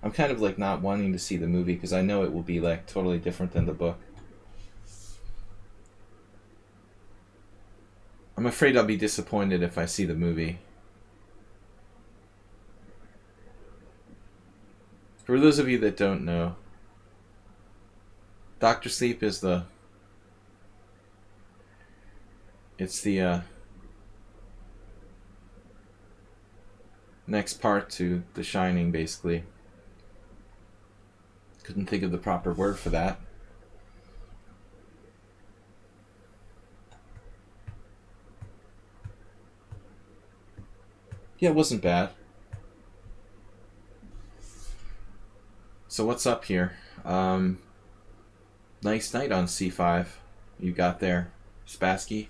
I'm kind of like not wanting to see the movie because I know it will be like totally different than the book. I'm afraid I'll be disappointed if I see the movie. For those of you that don't know, Dr. Sleep is the next part to The Shining, basically. Couldn't think of the proper word for that. Yeah, it wasn't bad. So what's up here? Nice knight on c5. You got there, Spassky.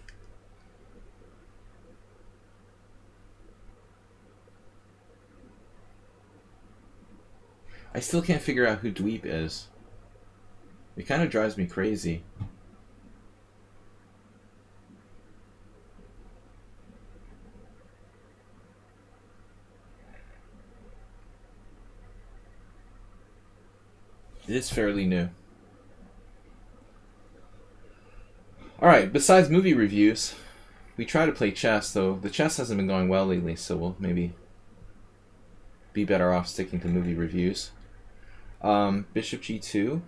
I still can't figure out who Dweep is. It kind of drives me crazy. It is fairly new. Alright, besides movie reviews, we try to play chess, though the chess hasn't been going well lately, so we'll maybe be better off sticking to movie reviews. Bishop g2.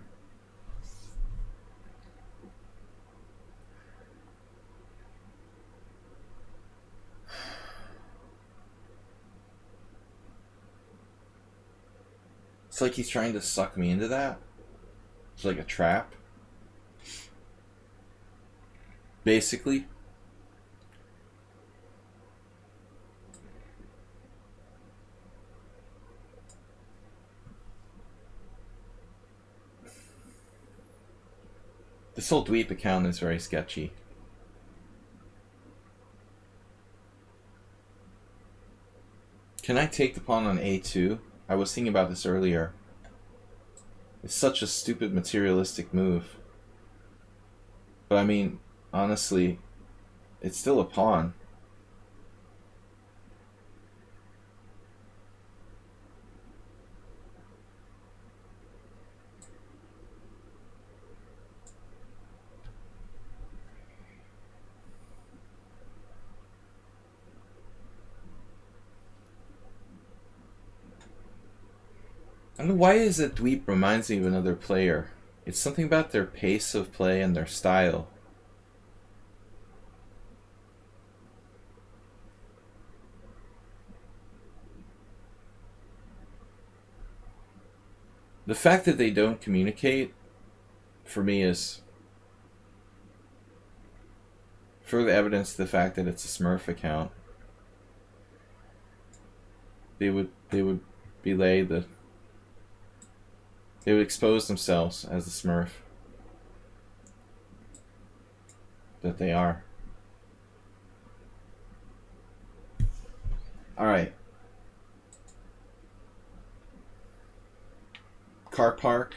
It's like he's trying to suck me into that. It's like a trap. Basically. This whole Dweep account is very sketchy. Can I take the pawn on a2? I was thinking about this earlier. It's such a stupid materialistic move. But I mean, honestly, it's still a pawn. I don't know why is it Dweep reminds me of another player. It's something about their pace of play and their style. The fact that they don't communicate, for me, is further evidence to the fact that it's a Smurf account. They would belay the... They would expose themselves as the Smurf that they are. Alright. Car park.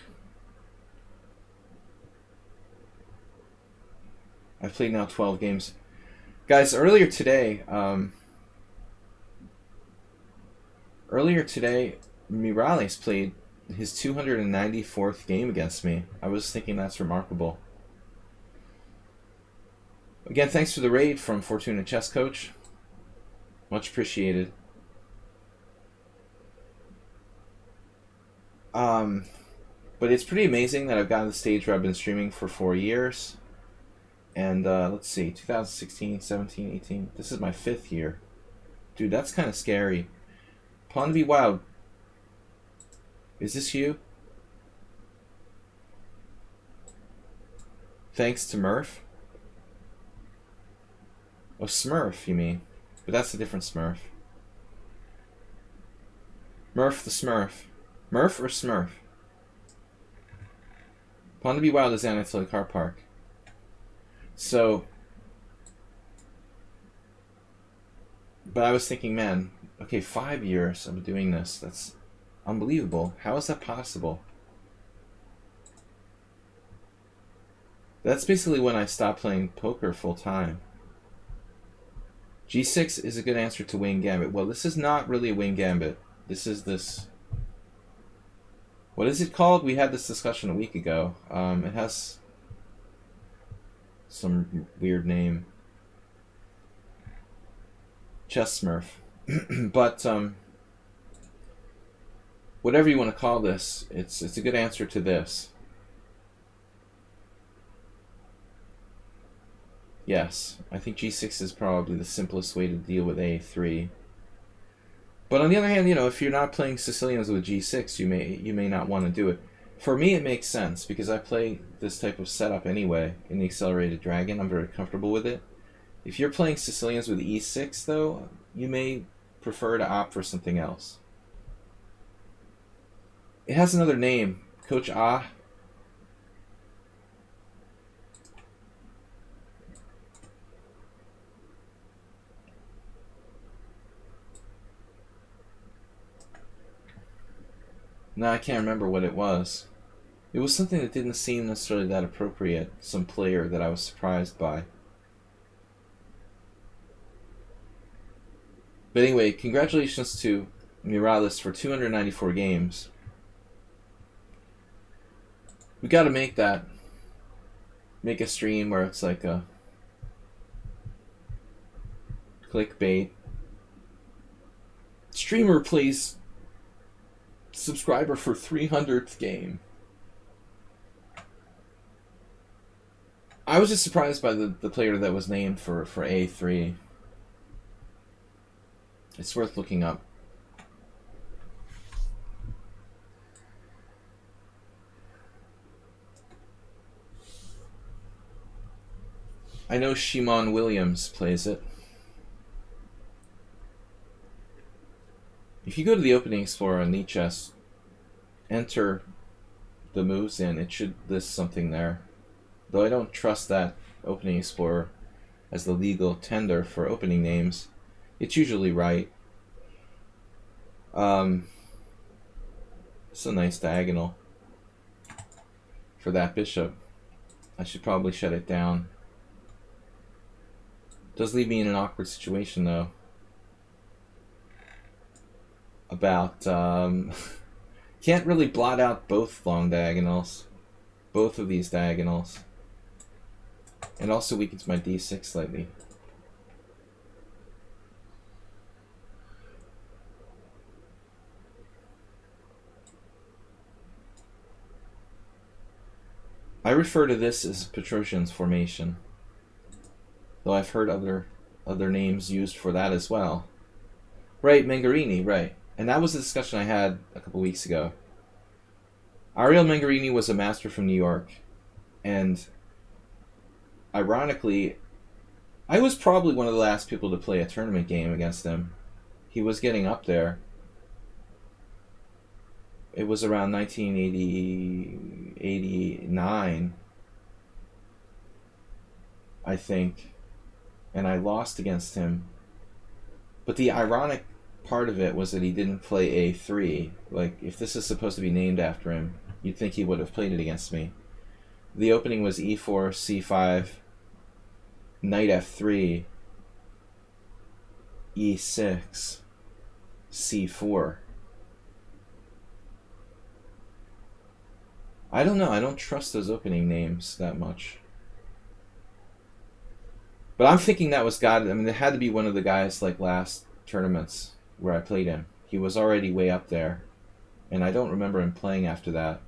I've played now 12 games. Guys, earlier today, Miralles played his 294th game against me. I was thinking that's remarkable. Again, thanks for the raid from Fortuna Chess Coach. Much appreciated. But it's pretty amazing that I've gotten to the stage where I've been streaming for 4 years. And let's see, 2016, 17, 18. This is my 5th year. Dude, that's kind of scary. Pawn to be wild. Is this you? Thanks to Murph? Oh, Smurf, you mean. But that's a different Smurf. Murph the Smurf. Murph or Smurf? Pawn to be wild is Anatoly Car Park. So, but I was thinking, man, okay, 5 years of doing this. That's unbelievable. How is that possible? That's basically when I stopped playing poker full time. G6 is a good answer to Wing Gambit. Well, this is not really a Wing Gambit. This is this... What is it called? We had this discussion a week ago. It has some weird name. Chess Smurf. But, whatever you want to call this, it's a good answer to this. Yes, I think G6 is probably the simplest way to deal with A3. But on the other hand, you know, if you're not playing Sicilians with G6, you may not want to do it. For me, it makes sense because I play this type of setup anyway in the Accelerated Dragon. I'm very comfortable with it. If you're playing Sicilians with E6, though, you may prefer to opt for something else. It has another name, Coach Ah. No, I can't remember what it was. It was something that didn't seem necessarily that appropriate. Some player that I was surprised by. But anyway, congratulations to Miralles for 294 games. We gotta make a stream where it's like a clickbait. Streamer plays subscriber for 300th game. I was just surprised by the player that was named for A3. It's worth looking up. I know Shimon Williams plays it. If you go to the Opening Explorer on lichess, enter the moves in, it should list something there. Though I don't trust that Opening Explorer as the legal tender for opening names, it's usually right. It's a nice diagonal for that bishop. I should probably shut it down. Does leave me in an awkward situation though. About can't really blot out both long diagonals, both of these diagonals, and also weakens my d6 slightly. I refer to this as Petrosian's formation, though I've heard other names used for that as well. Right, Mangarini, right. And that was a discussion I had a couple weeks ago. Ariel Mangarini was a master from New York, and ironically, I was probably one of the last people to play a tournament game against him. He was getting up there. It was around 1989, I think, and I lost against him. But the ironic part of it was that he didn't play A3. Like, if this is supposed to be named after him, you'd think he would have played it against me. The opening was E4, C5, knight f3, e6, c4. I don't know. I don't trust those opening names that much. But I'm thinking that was God. I mean, it had to be one of the guys like last tournaments where I played him. He was already way up there. And I don't remember him playing after that.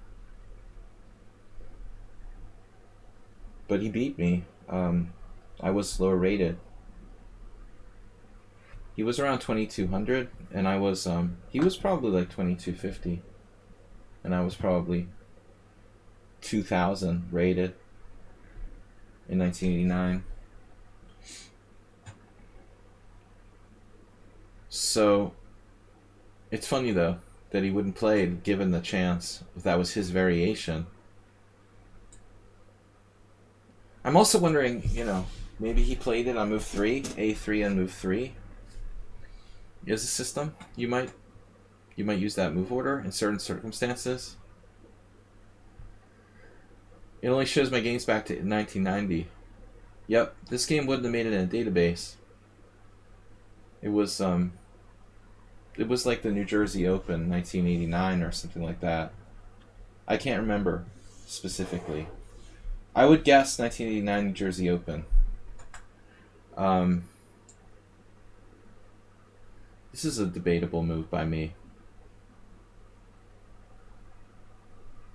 But he beat me. I was lower rated. He was around 2200, and I was, he was probably like 2250. And I was probably 2000 rated in 1989. So, it's funny though that he wouldn't play given the chance if that was his variation. I'm also wondering, you know, maybe he played it on move 3, a3 on move 3. Is a system you might use that move order in certain circumstances. It only shows my games back to 1990. Yep, this game wouldn't have made it in a database. It was like the New Jersey Open 1989 or something like that. I can't remember specifically. I would guess 1989 New Jersey Open. This is a debatable move by me.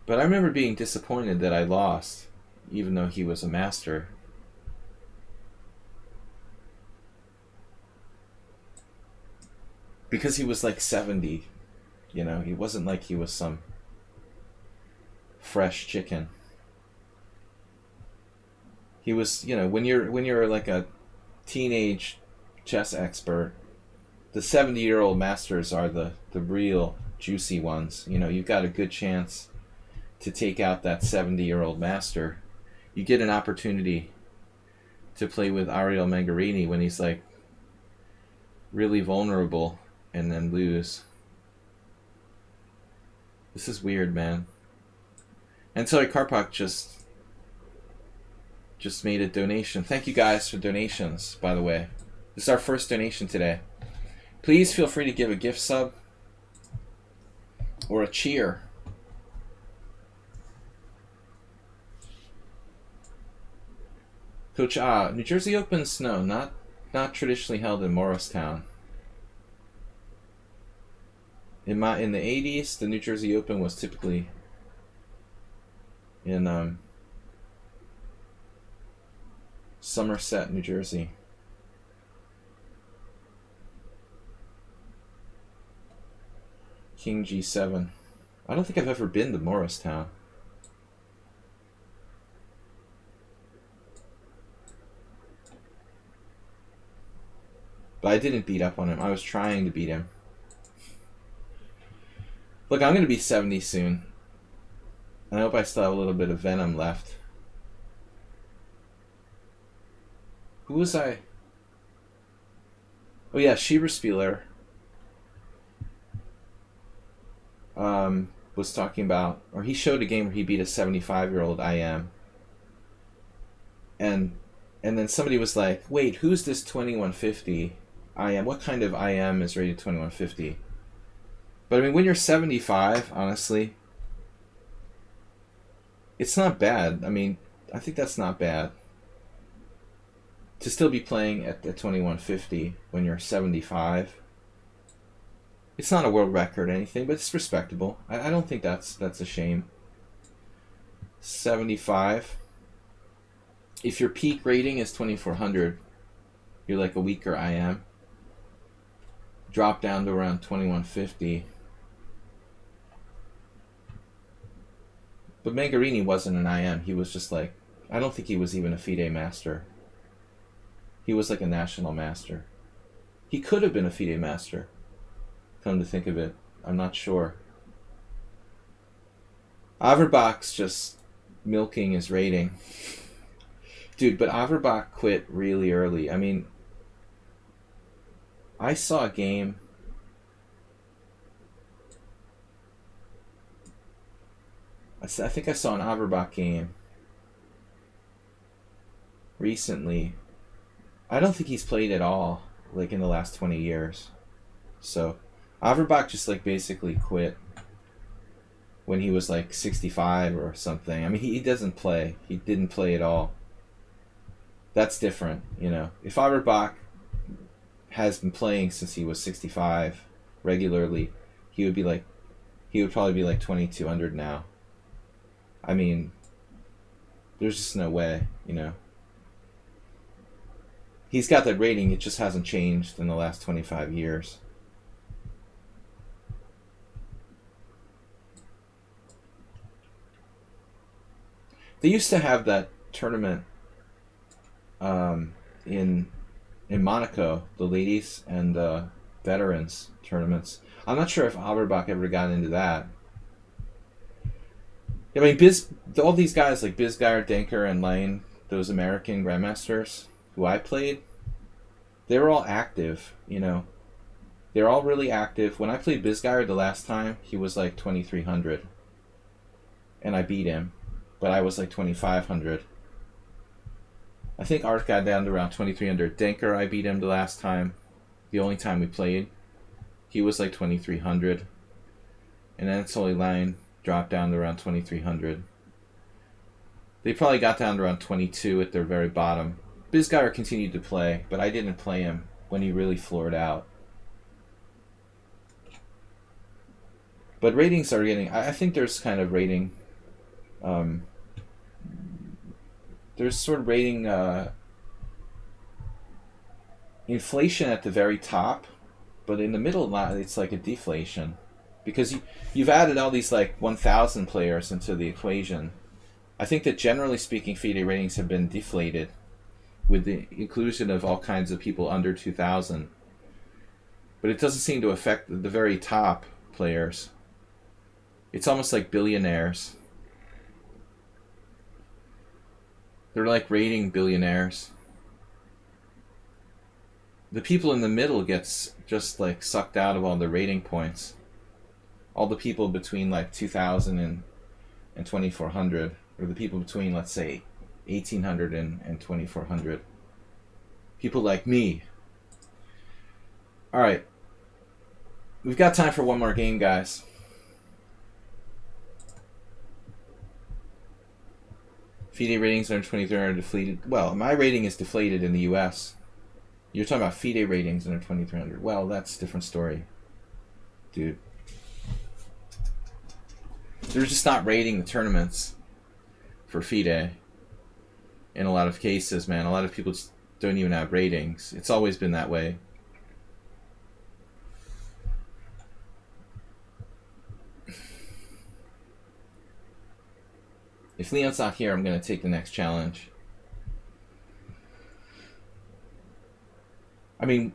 But I remember being disappointed that I lost, even though he was a master. Because he was like 70, you know, he wasn't like he was some fresh chicken. He was, you know, when you're like a teenage chess expert, the 70-year-old masters are the real juicy ones. You know, you've got a good chance to take out that 70-year-old master. You get an opportunity to play with Ariel Mangarini when he's like really vulnerable and then lose. This is weird, man. And Sorry Karpak just made a donation. Thank you guys for donations, by the way. This is our first donation today. Please feel free to give a gift sub or a cheer. Coach, New Jersey Open's no, not traditionally held in Morristown. In the 80s, the New Jersey Open was typically in Somerset, New Jersey. King G7. I don't think I've ever been to Morristown. But I didn't beat up on him. I was trying to beat him. Look, I'm going to be 70 soon. And I hope I still have a little bit of venom left. Who was I? Oh yeah, Schieberspieler was talking about, or he showed a game where he beat a 75-year-old IM. And then somebody was like, wait, who's this 2150 IM? What kind of IM is rated 2150? But I mean, when you're 75, honestly, it's not bad. I mean, I think that's not bad. To still be playing at the 2150 when you're 75. It's not a world record or anything, but it's respectable. I don't think that's a shame. 75. If your peak rating is 2400, you're like a weaker IM. Drop down to around 2150. But Mangarini wasn't an IM. He was just like, I don't think he was even a FIDE master. He was like a national master. He could have been a FIDE master. Come to think of it, I'm not sure. Averbach's just milking his rating. Dude, but Averbach quit really early. I mean, I saw a game. I think I saw an Averbach game recently I don't think he's played at all, like, in the last 20 years. So, Averbach just, like, basically quit when he was, like, 65 or something. I mean, he doesn't play. He didn't play at all. That's different, you know. If Averbach has been playing since he was 65 regularly, he would be like, he would probably be like 2200 now. I mean, there's just no way, you know. He's got that rating, it just hasn't changed in the last 25 years. They used to have that tournament in Monaco, the ladies and veterans tournaments. I'm not sure if Averbach ever got into that. I mean, all these guys like Bisgeier, Denker, and Lane, those American grandmasters who I played, they were all active, you know. They're all really active. When I played Bisgeier the last time, he was like 2300. And I beat him. But I was like 2500. I think Art got down to around 2300. Denker, I beat him the last time. The only time we played. He was like 2300. And then it's only Lane dropped down to around 2300. They probably got down to around 22 at their very bottom. Bisgeier continued to play, but I didn't play him when he really floored out. But ratings are getting... I think there's kind of rating... there's sort of rating inflation at the very top, but in the middle it's like a deflation. Because you've added all these like 1,000 players into the equation. I think that generally speaking, FIDE ratings have been deflated with the inclusion of all kinds of people under 2,000. But it doesn't seem to affect the very top players. It's almost like billionaires. They're like rating billionaires. The people in the middle gets just like sucked out of all the rating points. All the people between like 2,000 and 2,400, or the people between, let's say, 1,800 and 2,400. People like me. Alright. We've got time for one more game, guys. FIDE ratings under 23 are deflated. Well, my rating is deflated in the US. You're talking about FIDE ratings under 2,300. Well, that's a different story. Dude. They're just not rating the tournaments for FIDE. In a lot of cases, man. A lot of people just don't even have ratings. It's always been that way. If Leon's not here, I'm going to take the next challenge. I mean,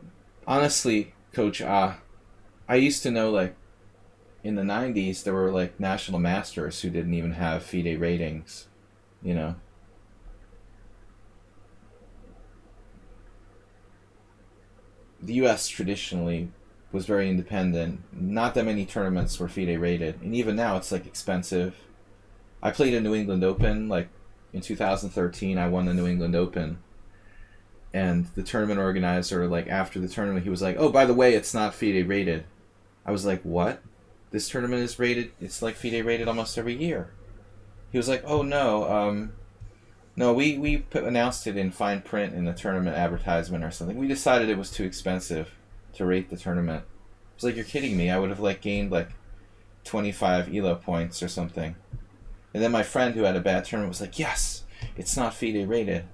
honestly, Coach, I used to know, like, in the 90s, there were, like, national masters who didn't even have FIDE ratings, you know. The U.S. traditionally was very independent. Not that many tournaments were FIDE rated. And even now, it's, like, expensive. I played a New England Open, like, in 2013, I won the New England Open. And the tournament organizer, like, after the tournament, he was like, oh, by the way, it's not FIDE rated. I was like, what? This tournament is rated, it's like FIDE rated almost every year. He was like, oh, no, no, we announced it in fine print in the tournament advertisement or something. We decided it was too expensive to rate the tournament. I was like, you're kidding me. I would have, like, gained, like, 25 ELO points or something. And then my friend who had a bad tournament was like, yes, it's not FIDE rated.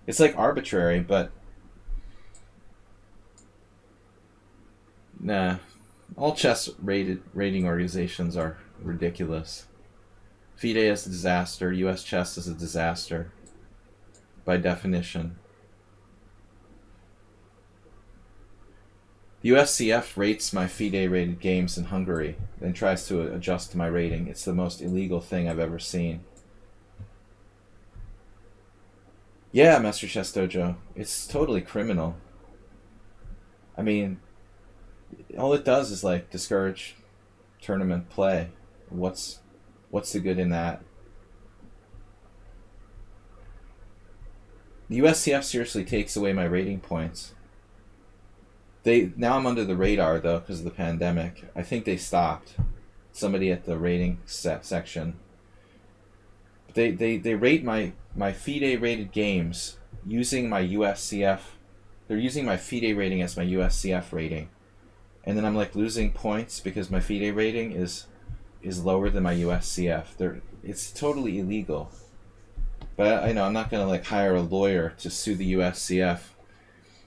It's like arbitrary, but nah. All chess rating organizations are ridiculous. FIDE is a disaster. US chess is a disaster. By definition. The USCF rates my FIDE rated games in Hungary and tries to adjust to my rating. It's the most illegal thing I've ever seen. Yeah, Master Chess Dojo. It's totally criminal. I mean, all it does is, like, discourage tournament play. What's the good in that? The USCF seriously takes away my rating points. Now I'm under the radar though because of the pandemic. I think they stopped. Somebody at the rating section. They rate my FIDE rated games using my USCF. They're using my FIDE rating as my USCF rating, and then I'm like losing points because my FIDE rating is lower than my USCF. It's totally illegal. But I know I'm not gonna like hire a lawyer to sue the USCF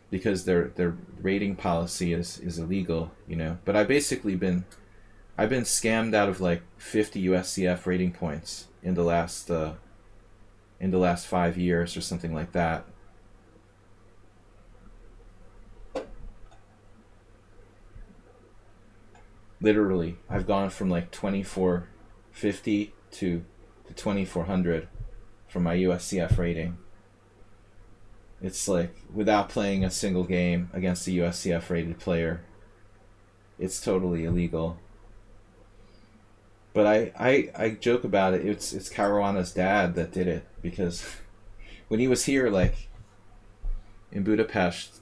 because their rating policy is illegal, you know. But I've been scammed out of like 50 USCF rating points in the last 5 years or something like that. Literally, I've gone from like 2450 to 2400 from my USCF rating. It's like without playing a single game against a USCF rated player. It's totally illegal. But I joke about it. It's Caruana's dad that did it because when he was here, like in Budapest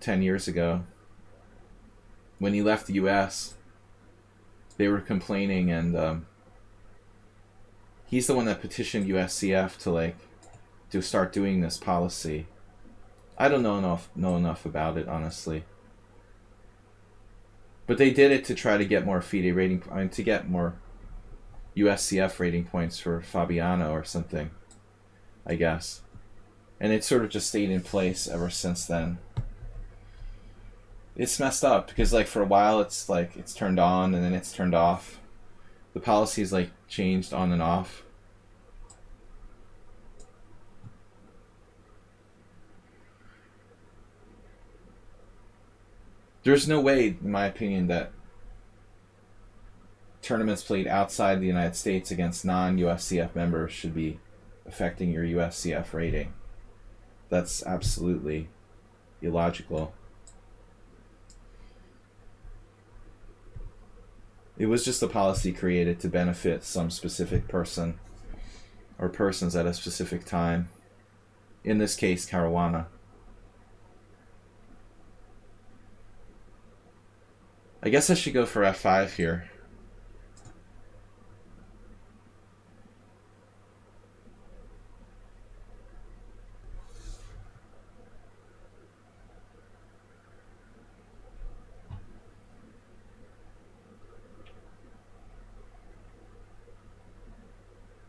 10 years ago, when he left the U.S., they were complaining, and he's the one that petitioned USCF to start doing this policy. I don't know enough about it, honestly. But they did it to try to get more FIDE rating, to get more USCF rating points for Fabiano or something, I guess. And it sort of just stayed in place ever since then. It's messed up because like for a while it's like it's turned on and then it's turned off. The policy is like changed on and off. There's no way, in my opinion, that tournaments played outside the United States against non-USCF members should be affecting your USCF rating. That's absolutely illogical. It was just a policy created to benefit some specific person or persons at a specific time. In this case, Caruana. I guess I should go for F5 here.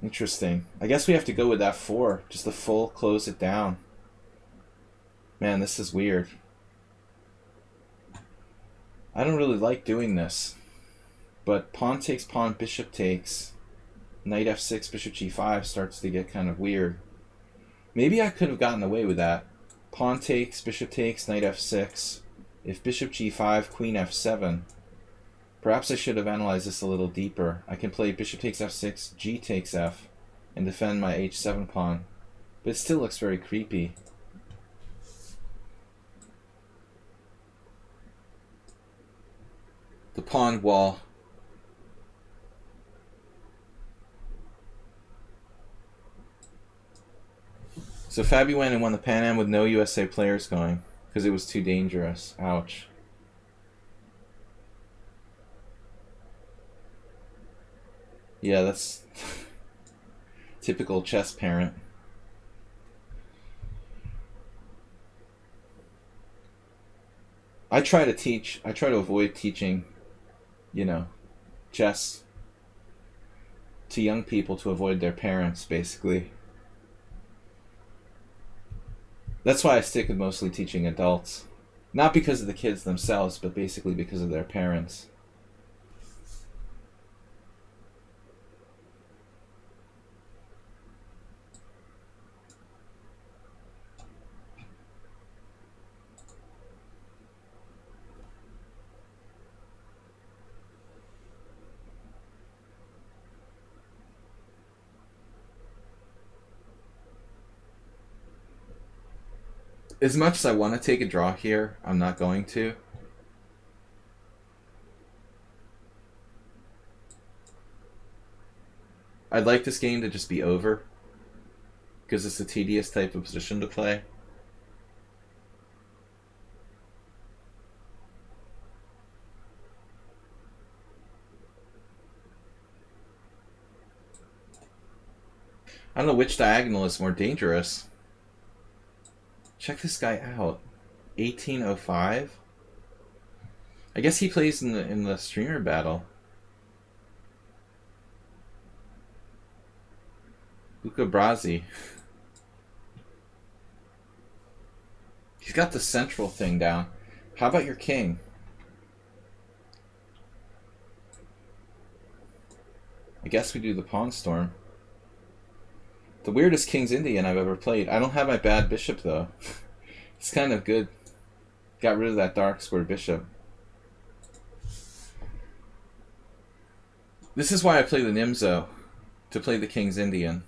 Interesting. I guess we have to go with F4, just to full close it down. Man, this is weird. I don't really like doing this. But pawn takes pawn, bishop takes, knight f6, bishop g5 starts to get kind of weird. Maybe I could have gotten away with that. Pawn takes, bishop takes, knight f6. If bishop g5, queen f7. Perhaps I should have analyzed this a little deeper. I can play bishop takes f6, g takes f, and defend my h7 pawn. But it still looks very creepy. The pawn wall. So Fabi went and won the Pan Am with no USA players going because it was too dangerous. Ouch. Yeah, that's typical chess parent. I try to avoid teaching, chess to young people to avoid their parents, basically. That's why I stick with mostly teaching adults. Not because of the kids themselves, but basically because of their parents. As much as I want to take a draw here, I'm not going to. I'd like this game to just be over because it's a tedious type of position to play. I don't know which diagonal is more dangerous. Check this guy out. 1805. I guess he plays in the streamer battle. Luca Brasi. He's got the central thing down. How about your king? I guess we do the pawn storm. The weirdest King's Indian I've ever played. I don't have my bad bishop though. It's kind of good. Got rid of that dark squared bishop. This is why I play the Nimzo, to play the King's Indian.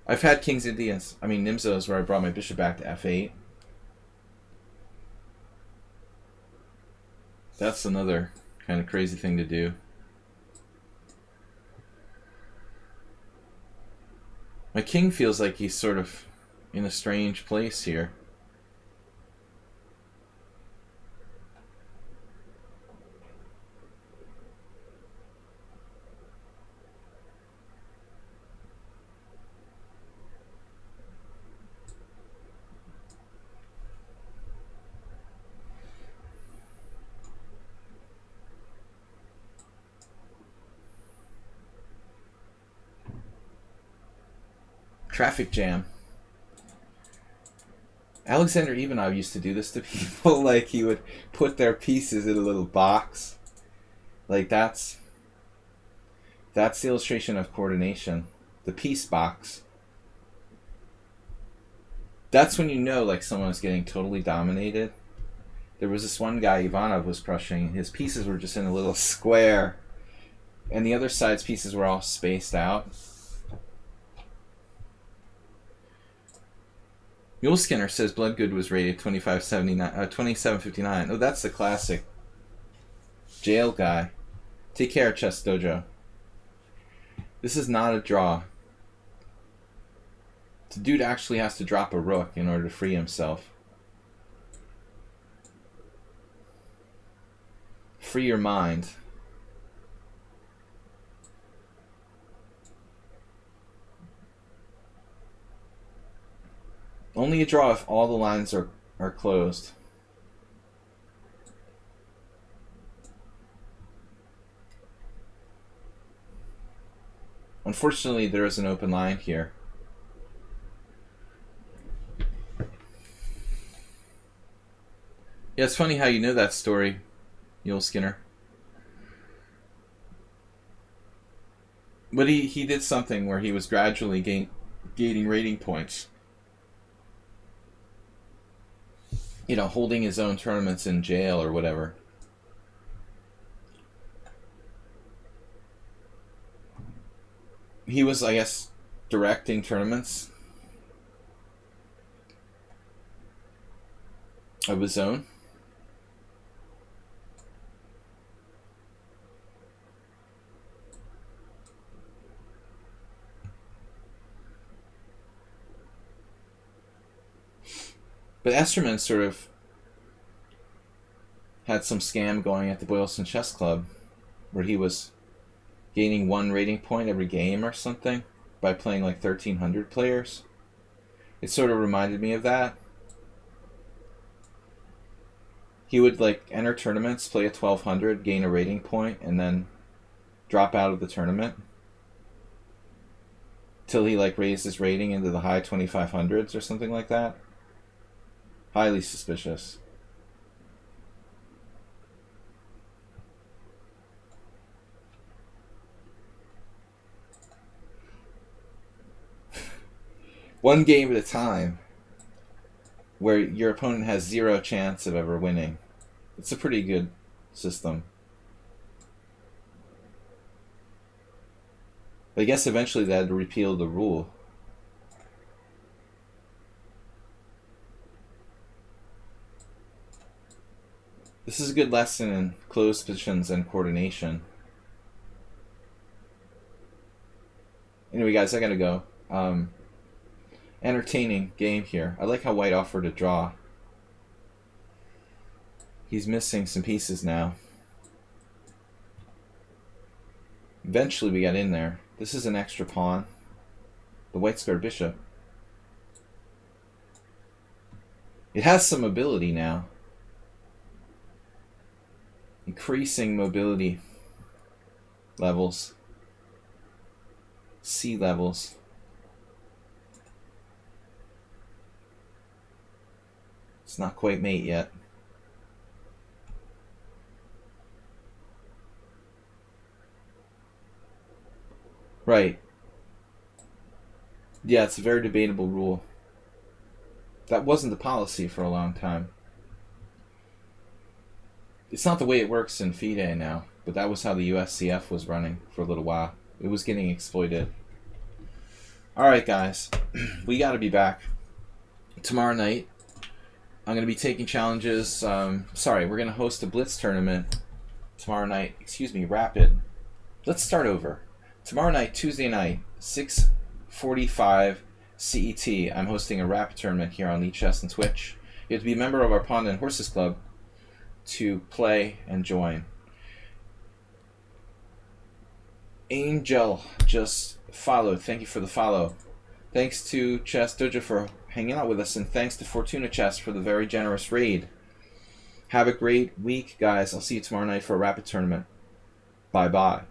I've had King's Indians, Nimzos, where I brought my bishop back to f8. That's another kind of crazy thing to do. My king feels like he's sort of in a strange place here. Traffic jam. Alexander Ivanov used to do this to people. Like, he would put their pieces in a little box. Like, that's the illustration of coordination. The piece box. That's when you know, like, someone is getting totally dominated. There was this one guy Ivanov was crushing. His pieces were just in a little square. And the other side's pieces were all spaced out. Mule Skinner says Bloodgood was rated 2759. Oh, that's the classic jail guy. Take care, Chess Dojo. This is not a draw. The dude actually has to drop a rook in order to free himself. Free your mind. Only a draw if all the lines are closed. Unfortunately, there is an open line here. Yeah, it's funny how you know that story, Mule Skinner. But he did something where he was gradually gaining rating points. You know, holding his own tournaments in jail or whatever. He was, I guess, directing tournaments of his own. But Esterman sort of had some scam going at the Boylston Chess Club where he was gaining 1 rating point every game or something by playing like 1,300 players. It sort of reminded me of that. He would like enter tournaments, play a 1,200, gain a rating point, and then drop out of the tournament till he like raised his rating into the high 2,500s or something like that. Highly suspicious. One game at a time, where your opponent has 0 chance of ever winning. It's a pretty good system. But I guess eventually they had to repeal the rule. This is a good lesson in closed positions and coordination. Anyway, guys, I gotta go. Entertaining game here. I like how White offered a draw. He's missing some pieces now. Eventually we got in there. This is an extra pawn. The white squared bishop. It has some mobility now. Increasing mobility levels. C levels. It's not quite mate yet. Right. Yeah, it's a very debatable rule. That wasn't the policy for a long time. It's not the way it works in FIDE now, but that was how the USCF was running for a little while. It was getting exploited. Alright, guys. We got to be back tomorrow night. I'm going to be taking challenges. Sorry, we're going to host a Blitz tournament tomorrow night. Excuse me, Rapid. Let's start over. Tomorrow night, Tuesday night, 6:45 CET. I'm hosting a Rapid tournament here on lichess and Twitch. You have to be a member of our Pawn and Horses Club to play and join. Angel just followed. Thank you for the follow. Thanks to Chess Dojo for hanging out with us, and thanks to Fortuna Chess for the very generous raid. Have a great week, guys. I'll see you tomorrow night for a Rapid tournament. Bye-bye.